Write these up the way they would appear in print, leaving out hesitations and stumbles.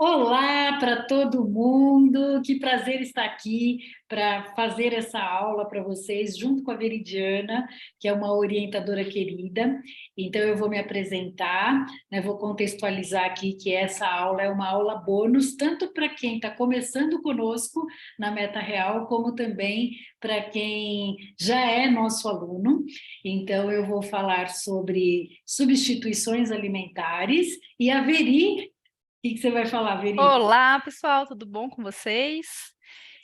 Olá para todo mundo, que prazer estar aqui para fazer essa aula para vocês, junto com a Veridiana, que é uma orientadora querida. Então, eu vou me apresentar, né, vou contextualizar aqui que essa aula é uma aula bônus, tanto para quem está começando conosco na Meta Real, como também para quem já é nosso aluno. Então, eu vou falar sobre substituições alimentares e a Veri. O que você vai falar, Veri? Olá, pessoal, tudo bom com vocês?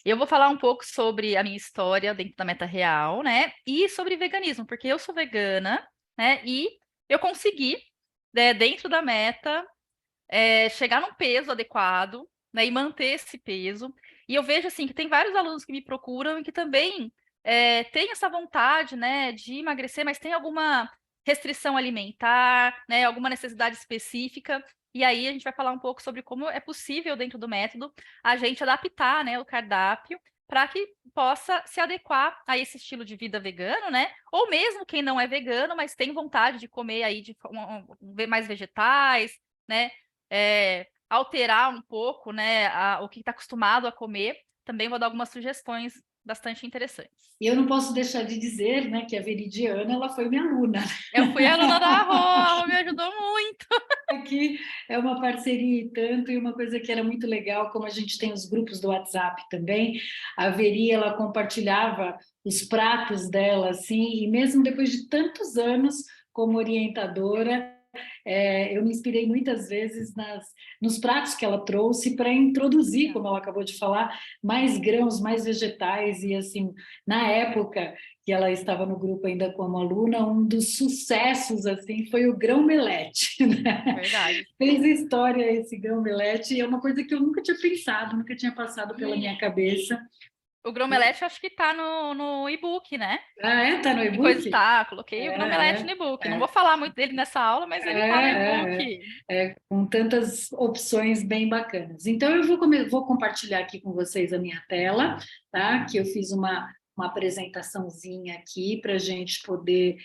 Eu vou falar um pouco sobre a minha história dentro da Meta Real, né? E sobre veganismo, porque eu sou vegana, né? E eu consegui, né, dentro da meta, chegar num peso adequado, né? E manter esse peso. E eu vejo, assim, que tem vários alunos que me procuram e que também têm essa vontade, né, de emagrecer, mas tem alguma restrição alimentar, né? Alguma necessidade específica. E aí a gente vai falar um pouco sobre como é possível, dentro do método, a gente adaptar, né, o cardápio para que possa se adequar a esse estilo de vida vegano, né? Ou mesmo quem não é vegano, mas tem vontade de comer aí mais vegetais, né? Alterar um pouco, né, o que está acostumado a comer. Também vou dar algumas sugestões bastante interessantes. E eu não posso deixar de dizer, né, que a Veridiana, ela foi minha aluna. Eu fui aluna da a Rô me ajudou muito. Aqui é uma parceria e tanto, e uma coisa que era muito legal, como a gente tem os grupos do WhatsApp também, a Veri, ela compartilhava os pratos dela, assim, e mesmo depois de tantos anos como orientadora, eu me inspirei muitas vezes nos pratos que ela trouxe para introduzir, como ela acabou de falar, mais grãos, mais vegetais. E assim, na época que ela estava no grupo ainda como aluna, um dos sucessos assim foi o grão-melete, né? Verdade. Fez história esse grão-melete, e é uma coisa que eu nunca tinha pensado, nunca tinha passado pela minha cabeça. O Grão-Melete acho que tá no e-book, né? Ah, tá no Que coisa e-book? tá, coloquei o Grão-Melete É, no e-book. Não é. vou falar muito dele nessa aula, mas ele tá no e-book. Com tantas opções bem bacanas. Então, vou compartilhar aqui com vocês a minha tela, tá? Que eu fiz uma apresentaçãozinha aqui para a gente poder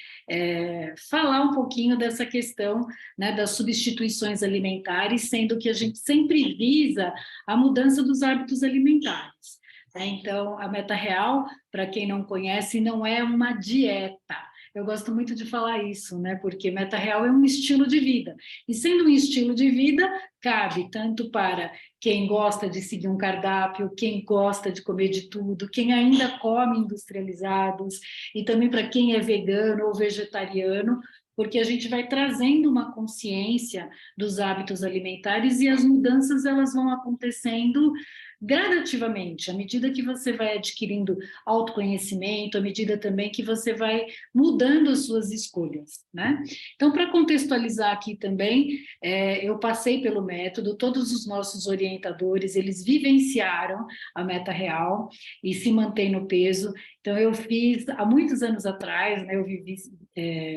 falar um pouquinho dessa questão, né, das substituições alimentares, sendo que a gente sempre visa a mudança dos hábitos alimentares. Né? Então, a Meta Real, para quem não conhece, não é uma dieta. Eu gosto muito de falar isso, né? Porque Meta Real é um estilo de vida. E sendo um estilo de vida, cabe tanto para quem gosta de seguir um cardápio, quem gosta de comer de tudo, quem ainda come industrializados, e também para quem é vegano ou vegetariano, porque a gente vai trazendo uma consciência dos hábitos alimentares, e as mudanças elas vão acontecendo gradativamente, à medida que você vai adquirindo autoconhecimento, à medida também que você vai mudando as suas escolhas, né? Então, para contextualizar aqui também, eu passei pelo método, todos os nossos orientadores, eles vivenciaram a meta real e se mantém no peso. Então, eu fiz, há muitos anos atrás, né,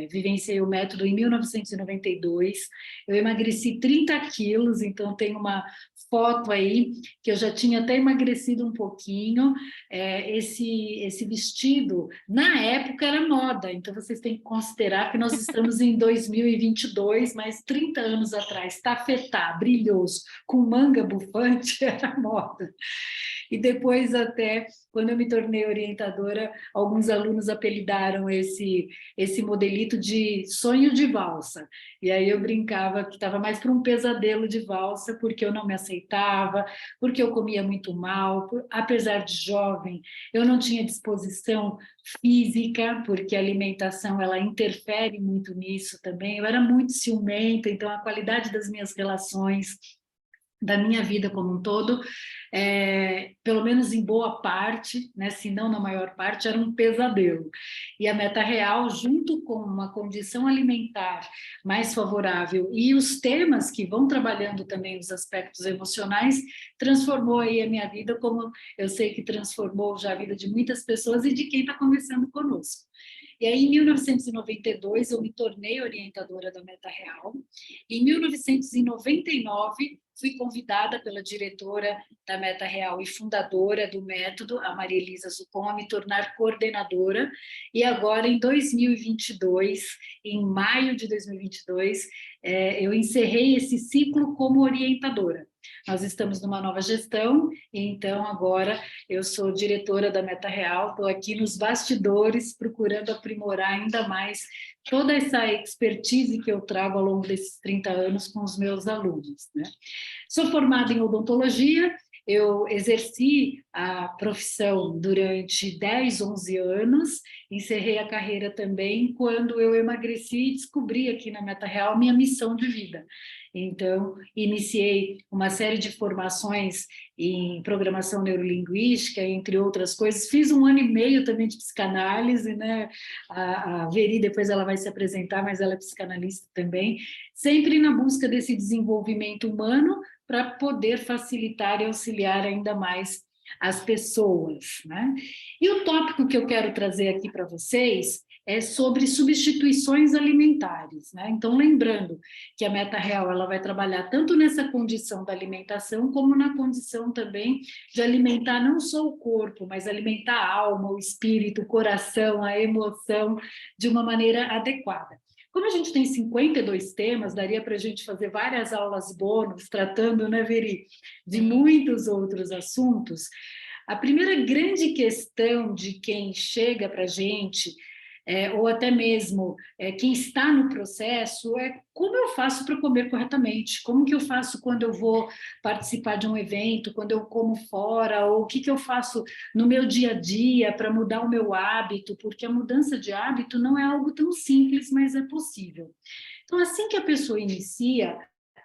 vivenciei o método em 1992, eu emagreci 30 quilos, então tem uma foto aí que eu já tinha até emagrecido um pouquinho. Esse vestido, na época, era moda, então vocês têm que considerar que nós estamos em 2022, mas 30 anos atrás, tafetá, brilhoso, com manga bufante, era moda. E depois, até quando eu me tornei orientadora, alguns alunos apelidaram esse modelito de sonho de valsa. E aí eu brincava que estava mais para um pesadelo de valsa, porque eu não me aceitava, porque eu comia muito mal, apesar de jovem, eu não tinha disposição física, porque a alimentação ela interfere muito nisso também. Eu era muito ciumenta, então a qualidade das minhas relações, da minha vida como um todo, pelo menos em boa parte, né, se não na maior parte, era um pesadelo. E a meta real, junto com uma condição alimentar mais favorável e os temas que vão trabalhando também os aspectos emocionais, transformou aí a minha vida, como eu sei que transformou já a vida de muitas pessoas e de quem está conversando conosco. E aí, em 1992, eu me tornei orientadora da Meta Real. Em 1999, fui convidada pela diretora da Meta Real e fundadora do método, a Maria Elisa Zucon, a me tornar coordenadora. E agora, em 2022, em maio de 2022, eu encerrei esse ciclo como orientadora. Nós estamos numa nova gestão, e então agora eu sou diretora da Meta Real, estou aqui nos bastidores procurando aprimorar ainda mais toda essa expertise que eu trago ao longo desses 30 anos com os meus alunos, né? Sou formada em odontologia, eu exerci a profissão durante 10, 11 anos, encerrei a carreira também quando eu emagreci e descobri aqui na Meta Real minha missão de vida. Então, iniciei uma série de formações em programação neurolinguística, entre outras coisas. Fiz 1 ano e meio também de psicanálise, né? A Veri, depois ela vai se apresentar, mas ela é psicanalista também, sempre na busca desse desenvolvimento humano, para poder facilitar e auxiliar ainda mais as pessoas, né? E o tópico que eu quero trazer aqui para vocês é sobre substituições alimentares, né? Então, lembrando que a Meta Real ela vai trabalhar tanto nessa condição da alimentação, como na condição também de alimentar não só o corpo, mas alimentar a alma, o espírito, o coração, a emoção, de uma maneira adequada. Como a gente tem 52 temas, daria para a gente fazer várias aulas bônus, tratando, né, Veri, de muitos outros assuntos. A primeira grande questão de quem chega para a gente, ou até mesmo quem está no processo, é como eu faço para comer corretamente, como que eu faço quando eu vou participar de um evento, quando eu como fora, ou o que eu faço no meu dia a dia para mudar o meu hábito, porque a mudança de hábito não é algo tão simples, mas é possível. Então, assim que a pessoa inicia,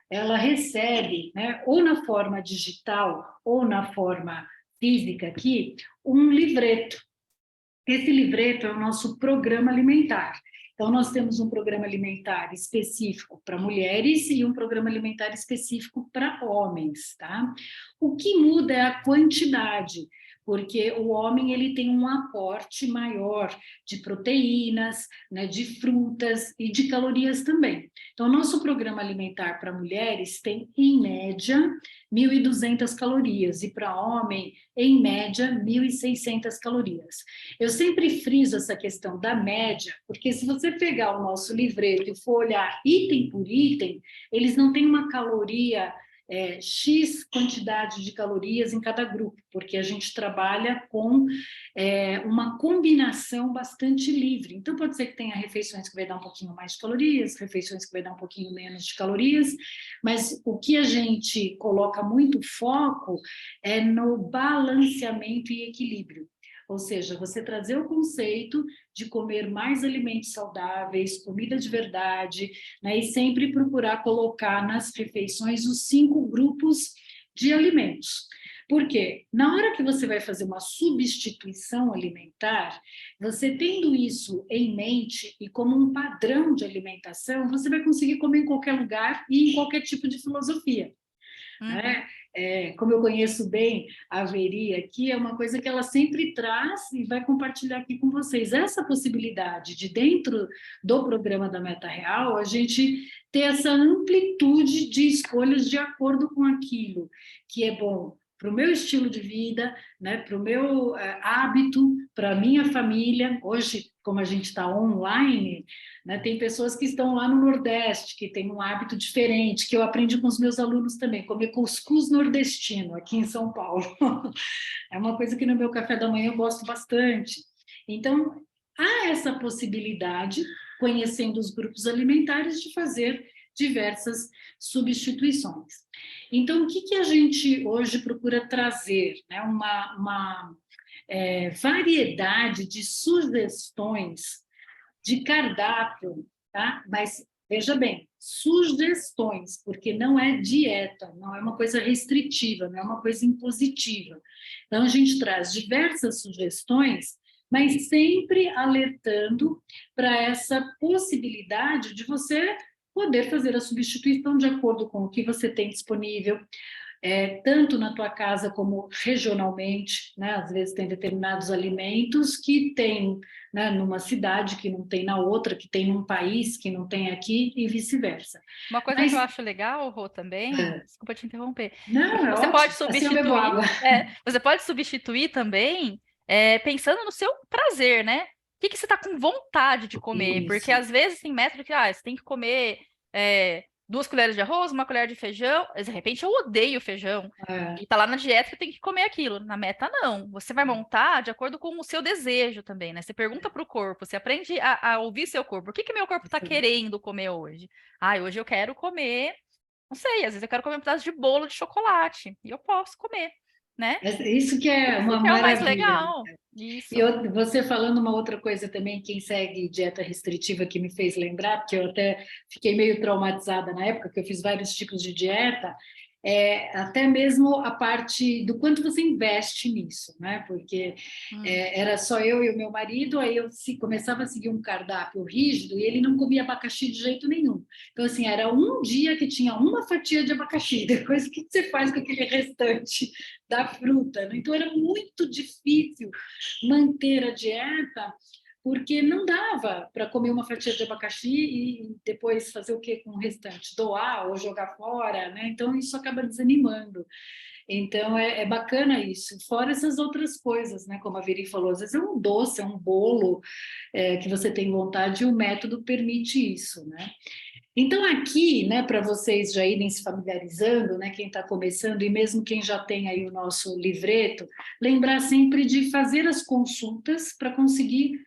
ela recebe, né, ou na forma digital ou na forma física aqui, um livreto. Esse livreto é o nosso programa alimentar. Então, nós temos um programa alimentar específico para mulheres e um programa alimentar específico para homens, tá? O que muda é a quantidade, porque o homem ele tem um aporte maior de proteínas, né, de frutas e de calorias também. Então, nosso programa alimentar para mulheres tem, em média, 1.200 calorias e para homem, em média, 1.600 calorias. Eu sempre friso essa questão da média, porque se você pegar o nosso livreto e for olhar item por item, eles não têm uma caloria, X quantidade de calorias em cada grupo, porque a gente trabalha com uma combinação bastante livre. Então, pode ser que tenha refeições que vai dar um pouquinho mais de calorias, refeições que vai dar um pouquinho menos de calorias, mas o que a gente coloca muito foco é no balanceamento e equilíbrio. Ou seja, você trazer o conceito de comer mais alimentos saudáveis, comida de verdade, né, e sempre procurar colocar nas refeições os 5 grupos de alimentos. Porque na hora que você vai fazer uma substituição alimentar, você tendo isso em mente e como um padrão de alimentação, você vai conseguir comer em qualquer lugar e em qualquer tipo de filosofia. Né? Como eu conheço bem a Veri aqui, é uma coisa que ela sempre traz e vai compartilhar aqui com vocês. Essa possibilidade de, dentro do programa da Meta Real, a gente ter essa amplitude de escolhas de acordo com aquilo que é bom para o meu estilo de vida, né, para o meu hábito, para a minha família. Hoje, como a gente está online, né, tem pessoas que estão lá no Nordeste, que têm um hábito diferente, que eu aprendi com os meus alunos também, comer cuscuz nordestino, aqui em São Paulo. É uma coisa que no meu café da manhã eu gosto bastante. Então, há essa possibilidade, conhecendo os grupos alimentares, de fazer diversas substituições. Então, o que a gente hoje procura trazer? Né? Uma variedade de sugestões de cardápio, tá? Mas, veja bem, sugestões, porque não é dieta, não é uma coisa restritiva, não é uma coisa impositiva. Então, a gente traz diversas sugestões, mas sempre alertando para essa possibilidade de você poder fazer a substituição de acordo com o que você tem disponível, tanto na tua casa como regionalmente, né? Às vezes tem determinados alimentos que tem, né, numa cidade que não tem na outra, que tem num país que não tem aqui e vice-versa. Uma coisa que eu acho legal, Rô, também, desculpa te interromper, Não, porque é você pode ótimo, assim eu bebo substituir, água. você pode substituir também pensando no seu prazer, né? O que você está com vontade de comer? Porque Isso, às vezes tem método que você tem que comer 2 colheres de arroz, 1 colher de feijão. De repente eu odeio feijão. É, E tá lá na dieta que tem que comer aquilo. Na meta, não. Você vai montar de acordo com o seu desejo também, né? Você pergunta pro corpo, você aprende a ouvir seu corpo. O que que meu corpo tá querendo comer hoje? Ah, hoje eu quero comer, não sei, às vezes eu quero comer um pedaço de bolo de chocolate. E eu posso comer, né? isso que é Isso uma que é o mais maravilha. legal. E Isso. você falando uma outra coisa também, quem segue dieta restritiva que me fez lembrar, porque eu até fiquei meio traumatizada na época, que eu fiz vários tipos de dieta, até mesmo a parte do quanto você investe nisso, né? Porque era só eu e o meu marido, aí eu começava a seguir um cardápio rígido e ele não comia abacaxi de jeito nenhum. Então, assim, era um dia que tinha uma fatia de abacaxi, depois o que você faz com aquele restante da fruta, né? Então, era muito difícil manter a dieta, porque não dava para comer uma fatia de abacaxi e depois fazer o que com o restante? Doar ou jogar fora, né? Então isso acaba desanimando. Então é bacana isso, fora essas outras coisas, né? Como a Viri falou, às vezes é um doce, é um bolo que você tem vontade e o método permite isso, né? Então, aqui, né, para vocês já irem se familiarizando, né, quem está começando e mesmo quem já tem aí o nosso livreto, lembrar sempre de fazer as consultas para conseguir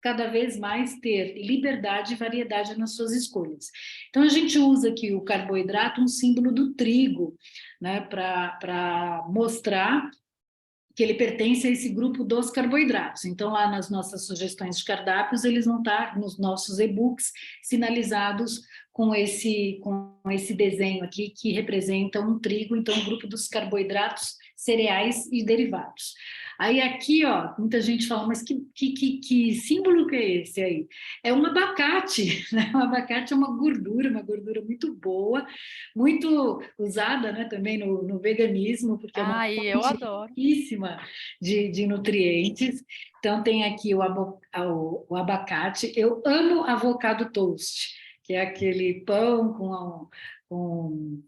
cada vez mais ter liberdade e variedade nas suas escolhas. Então, a gente usa aqui o carboidrato, um símbolo do trigo, né, para mostrar que ele pertence a esse grupo dos carboidratos. Então, lá nas nossas sugestões de cardápios, eles vão estar nos nossos e-books sinalizados com esse desenho aqui que representa um trigo, então um grupo dos carboidratos, cereais e derivados. Aí aqui, ó, muita gente fala, mas que símbolo que é esse aí? É um abacate, né? O abacate é uma gordura muito boa, muito usada, né, também no veganismo, porque é uma Ai, eu adoro. riquíssima de nutrientes. Então, tem aqui o abacate. Eu amo avocado toast, que é aquele pão com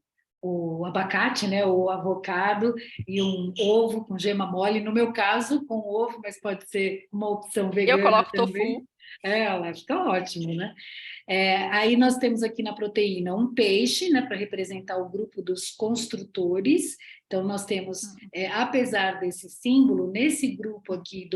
o abacate, né, o avocado e um ovo com gema mole. No meu caso, com ovo, mas pode ser uma opção Eu vegana coloco também. tofu. Ela fica ótimo, né? Aí nós temos aqui na proteína um peixe, né, para representar o grupo dos construtores. Então, nós temos, apesar desse símbolo, nesse grupo aqui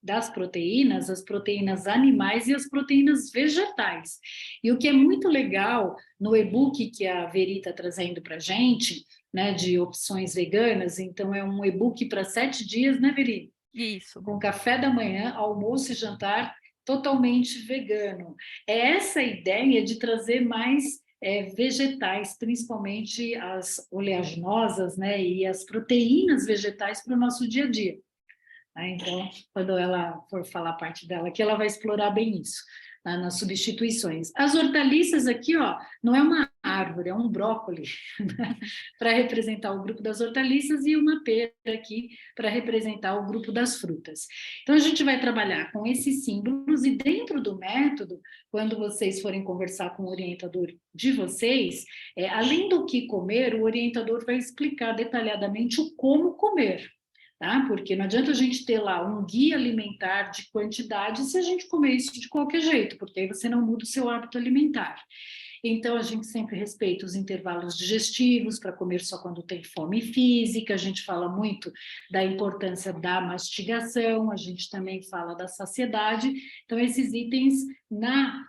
das proteínas, as proteínas animais e as proteínas vegetais. E o que é muito legal no e-book que a Veri está trazendo para a gente, né, de opções veganas, então é um e-book para 7 dias, né, Veri? Isso. Com café da manhã, almoço e jantar totalmente vegano. É essa ideia de trazer mais vegetais, principalmente as oleaginosas, né, e as proteínas vegetais para o nosso dia a dia. Então, quando ela for falar a parte dela aqui, ela vai explorar bem isso, nas substituições. As hortaliças aqui, ó, não é uma árvore, é um brócolis, né, para representar o grupo das hortaliças e uma pera aqui para representar o grupo das frutas. Então, a gente vai trabalhar com esses símbolos e dentro do método, quando vocês forem conversar com o orientador de vocês, além do que comer, o orientador vai explicar detalhadamente o como comer. Tá? Porque não adianta a gente ter lá um guia alimentar de quantidade se a gente comer isso de qualquer jeito, porque aí você não muda o seu hábito alimentar. Então, a gente sempre respeita os intervalos digestivos para comer só quando tem fome física, a gente fala muito da importância da mastigação, a gente também fala da saciedade. Então, esses itens na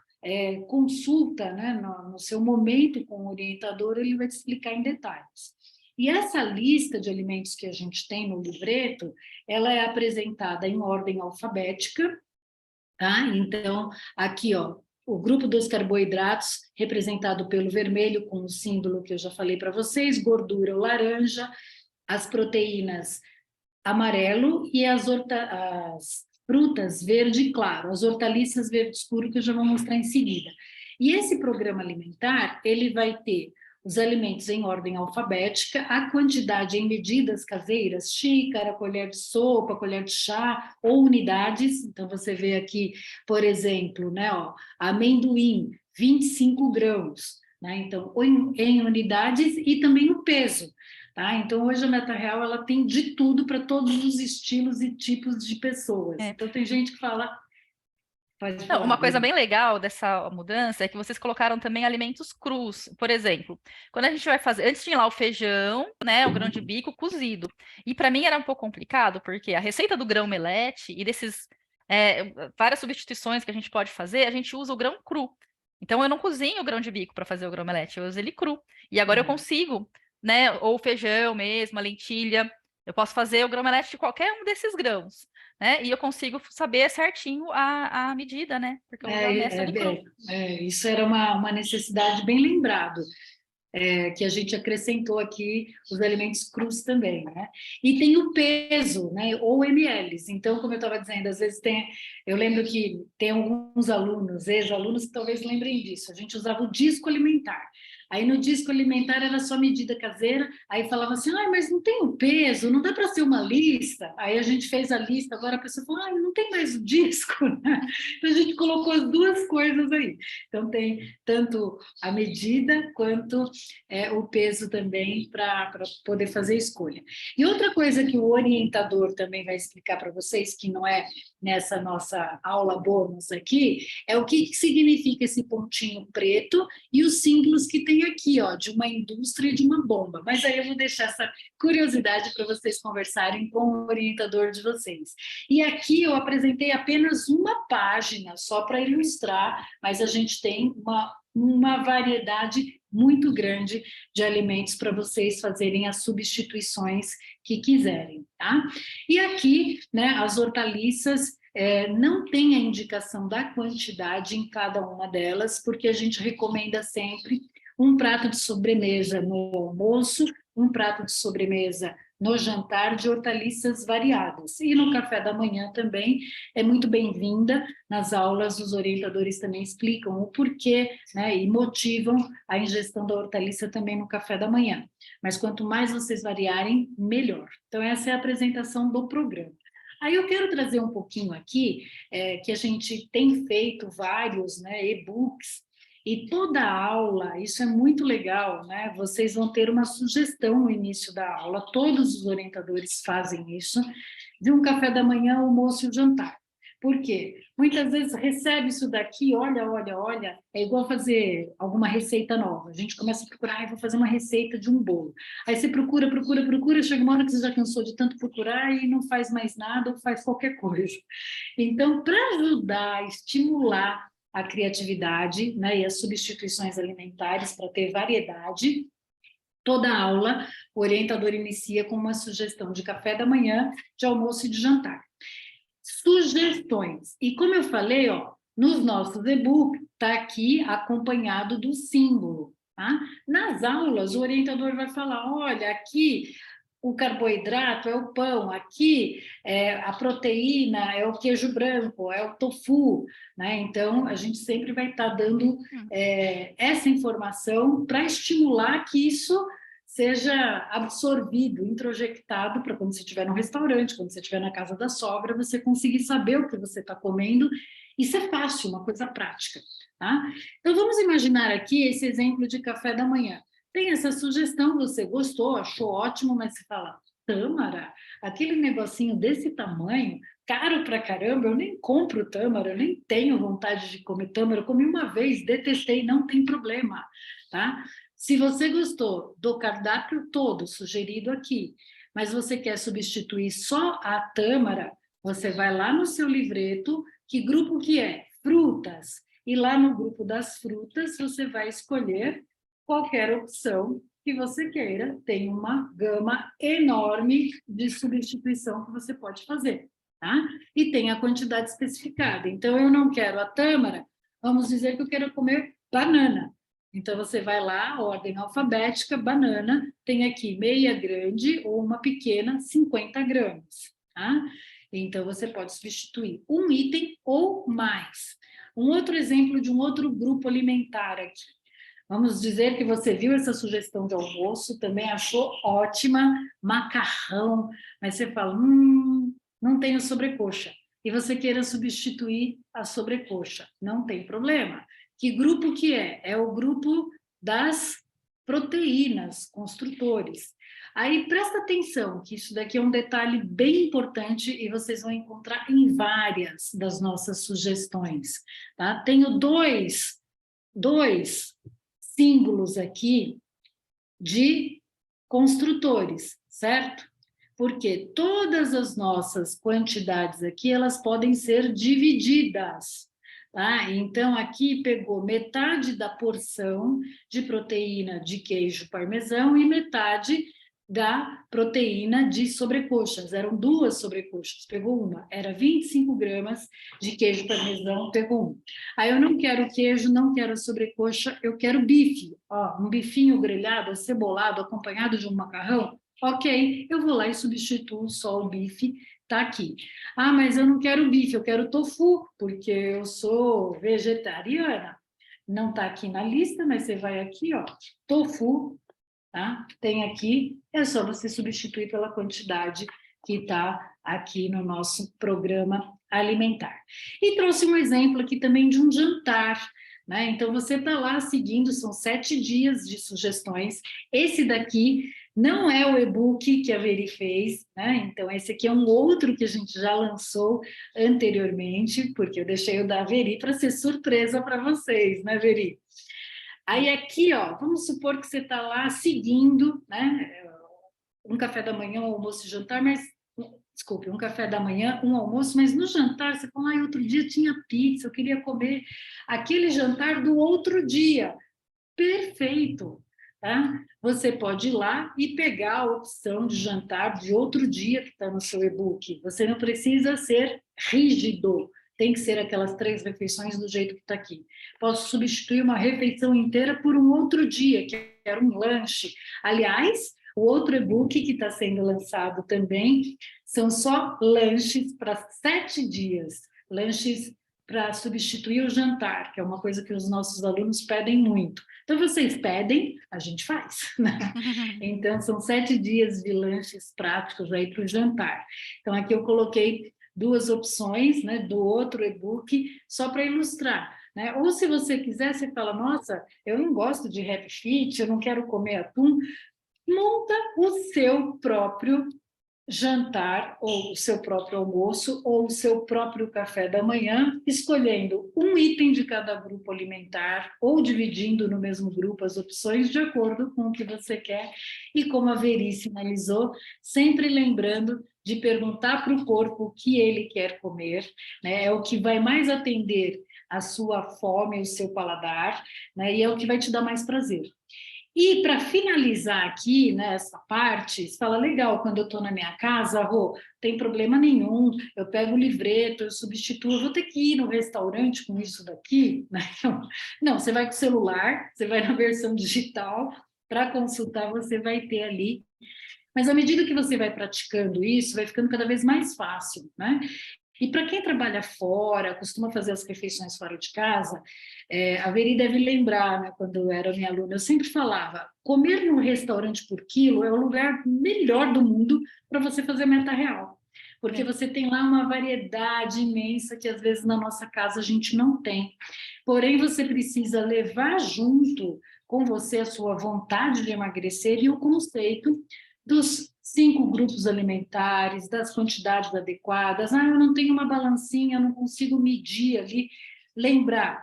consulta, né, no seu momento com o orientador, ele vai te explicar em detalhes. E essa lista de alimentos que a gente tem no livreto, ela é apresentada em ordem alfabética, tá? Então, aqui, ó, o grupo dos carboidratos, representado pelo vermelho, com o símbolo que eu já falei para vocês, gordura, o laranja, as proteínas, amarelo, e as frutas, verde claro, as hortaliças, verde escuro, que eu já vou mostrar em seguida. E esse programa alimentar, ele vai ter os alimentos em ordem alfabética, a quantidade em medidas caseiras, xícara, colher de sopa, colher de chá ou unidades. Então, você vê aqui, por exemplo, né, ó, amendoim, 25 grãos, né? Então, em unidades e também o peso. Tá? Então, hoje a Meta Real ela tem de tudo para todos os estilos e tipos de pessoas. É. Então, tem gente que fala Pode Não, falar, uma coisa Bia. bem legal dessa mudança é que vocês colocaram também alimentos crus. Por exemplo, quando a gente vai fazer, antes tinha lá o feijão, né, o grão de bico cozido. E para mim era um pouco complicado, porque a receita do grão melete e desses várias substituições que a gente pode fazer, a gente usa o grão cru. Então eu não cozinho o grão de bico para fazer o grão melete, eu uso ele cru. E agora eu É. consigo, né, ou o feijão mesmo, a lentilha, eu posso fazer o grão melete de qualquer um desses grãos, né? E eu consigo saber certinho a medida, né? Porque eu já meço ele cru. Isso era uma necessidade bem lembrado, que a gente acrescentou aqui os alimentos crus também, né? E tem o peso, né? Ou mls. Então, como eu estava dizendo, às vezes eu lembro que tem alguns alunos, ex-alunos, que talvez lembrem disso. A gente usava o disco alimentar. Aí no disco alimentar era só medida caseira, aí falava assim, mas não tem o peso, não dá para ser uma lista. Aí a gente fez a lista, agora a pessoa falou, não tem mais o disco, né? Então a gente colocou as duas coisas aí. Então tem tanto a medida quanto o peso também para poder fazer escolha. E outra coisa que o orientador também vai explicar para vocês, que não é nessa nossa aula bônus aqui, é o que significa esse pontinho preto e os símbolos que tem aqui, ó, de uma indústria e de uma bomba. Mas aí eu vou deixar essa curiosidade para vocês conversarem com o orientador de vocês. E aqui eu apresentei apenas uma página só para ilustrar, mas a gente tem uma variedade muito grande de alimentos para vocês fazerem as substituições que quiserem, tá? E aqui, né, as hortaliças não tem a indicação da quantidade em cada uma delas, porque a gente recomenda sempre um prato de sobremesa no almoço, um prato de sobremesa no jantar de hortaliças variadas. E no café da manhã também é muito bem-vinda. Nas aulas, os orientadores também explicam o porquê, né, e motivam a ingestão da hortaliça também no café da manhã. Mas quanto mais vocês variarem, melhor. Então, essa é a apresentação do programa. Aí eu quero trazer um pouquinho aqui, que a gente tem feito vários, né, e-books, e toda aula, isso é muito legal, né? Vocês vão ter uma sugestão no início da aula, todos os orientadores fazem isso, de um café da manhã, almoço e jantar. Por quê? Muitas vezes recebe isso daqui, olha, é igual fazer alguma receita nova. A gente começa a procurar, vou fazer uma receita de um bolo. Aí você procura, chega uma hora que você já cansou de tanto procurar e não faz mais nada ou faz qualquer coisa. Então, para ajudar, estimular a criatividade, né, e as substituições alimentares para ter variedade, toda aula o orientador inicia com uma sugestão de café da manhã, de almoço e de jantar. Sugestões. E como eu falei, ó, nos nossos e-books está aqui acompanhado do símbolo. Tá? Nas aulas, o orientador vai falar, olha, aqui o carboidrato é o pão, aqui a proteína é o queijo branco, é o tofu, né? Então, a gente sempre vai estar dando essa informação para estimular que isso seja absorvido, introjectado para quando você estiver no restaurante, quando você estiver na casa da sogra, você conseguir saber o que você está comendo. Isso é fácil, uma coisa prática, tá? Então, vamos imaginar aqui esse exemplo de café da manhã. Tem essa sugestão, você gostou, achou ótimo, mas você fala, tâmara, aquele negocinho desse tamanho, caro pra caramba, eu nem compro tâmara, eu nem tenho vontade de comer tâmara, eu comi uma vez, detestei, não tem problema, tá? Se você gostou do cardápio todo sugerido aqui, mas você quer substituir só a tâmara, você vai lá no seu livreto, que grupo que é? Frutas. E lá no grupo das frutas, você vai escolher qualquer opção que você queira, tem uma gama enorme de substituição que você pode fazer, tá? E tem a quantidade especificada. Então, eu não quero a tâmara, vamos dizer que eu quero comer banana. Então, você vai lá, ordem alfabética, banana, tem aqui meia grande ou uma pequena, 50 gramas, tá? Então, você pode substituir um item ou mais. Um outro exemplo de um outro grupo alimentar aqui. Vamos dizer que você viu essa sugestão de almoço, também achou ótima, macarrão, mas você fala, não tenho sobrecoxa. E você queira substituir a sobrecoxa. Não tem problema. Que grupo que é? É o grupo das proteínas, construtores. Aí presta atenção, que isso daqui é um detalhe bem importante e vocês vão encontrar em várias das nossas sugestões. Tá? Tenho dois símbolos aqui de construtores, certo? Porque todas as nossas quantidades aqui, elas podem ser divididas, tá? Então, aqui pegou metade da porção de proteína de queijo parmesão e metade da proteína de sobrecoxas. Eram 2 sobrecoxas, pegou uma. Era 25 gramas de queijo parmesão, pegou um. Aí eu não quero queijo, não quero sobrecoxa, eu quero bife. Ó, um bifinho grelhado, acebolado, acompanhado de um macarrão. Ok, eu vou lá e substituo só o bife, tá aqui. Ah, mas eu não quero bife, eu quero tofu, porque eu sou vegetariana. Não tá aqui na lista, mas você vai aqui, ó, tofu, tá? Tem aqui, é só você substituir pela quantidade que está aqui no nosso programa alimentar. E trouxe um exemplo aqui também de um jantar, né? Então, você está lá seguindo, são 7 dias de sugestões. Esse daqui não é o e-book que a Veri fez, né? Então, esse aqui é um outro que a gente já lançou anteriormente, porque eu deixei o da Veri para ser surpresa para vocês, né, Veri? Aí aqui, ó, vamos supor que você está lá seguindo, né? Um café da manhã, um almoço e jantar, mas desculpe, um café da manhã, um almoço, mas no jantar você fala, outro dia tinha pizza, eu queria comer aquele jantar do outro dia. Perfeito, tá? Você pode ir lá e pegar a opção de jantar de outro dia que está no seu e-book. Você não precisa ser rígido, tem que ser aquelas 3 refeições do jeito que está aqui. Posso substituir uma refeição inteira por um outro dia, que era um lanche. Aliás, o outro e-book que está sendo lançado também são só lanches para 7 dias, lanches para substituir o jantar, que é uma coisa que os nossos alunos pedem muito. Então, vocês pedem, a gente faz, né? Então, são 7 dias de lanches práticos aí para o jantar. Então, aqui eu coloquei 2 opções, né, do outro e-book, só para ilustrar, né? Ou se você quiser, você fala, nossa, eu não gosto de Happy Fit, eu não quero comer atum, monta o seu próprio jantar, ou o seu próprio almoço, ou o seu próprio café da manhã, escolhendo um item de cada grupo alimentar, ou dividindo no mesmo grupo as opções de acordo com o que você quer. E como a Veri sinalizou, sempre lembrando de perguntar para o corpo o que ele quer comer, né? É o que vai mais atender a sua fome, o seu paladar, né? E é o que vai te dar mais prazer. E para finalizar aqui, nessa parte, você fala, legal, quando eu estou na minha casa, Rô, tem problema nenhum, eu pego o livreto, eu substituo, eu vou ter que ir no restaurante com isso daqui, né? Não, você vai com o celular, você vai na versão digital, para consultar você vai ter ali. Mas à medida que você vai praticando isso, vai ficando cada vez mais fácil, né? E para quem trabalha fora, costuma fazer as refeições fora de casa, a Veri deve lembrar, né, quando eu era minha aluna, eu sempre falava, comer num restaurante por quilo é o lugar melhor do mundo para você fazer meta real. Porque você tem lá uma variedade imensa que às vezes na nossa casa a gente não tem. Porém, você precisa levar junto com você a sua vontade de emagrecer e o conceito dos 5 grupos alimentares, das quantidades adequadas. Ah, eu não tenho uma balancinha, eu não consigo medir ali. Lembrar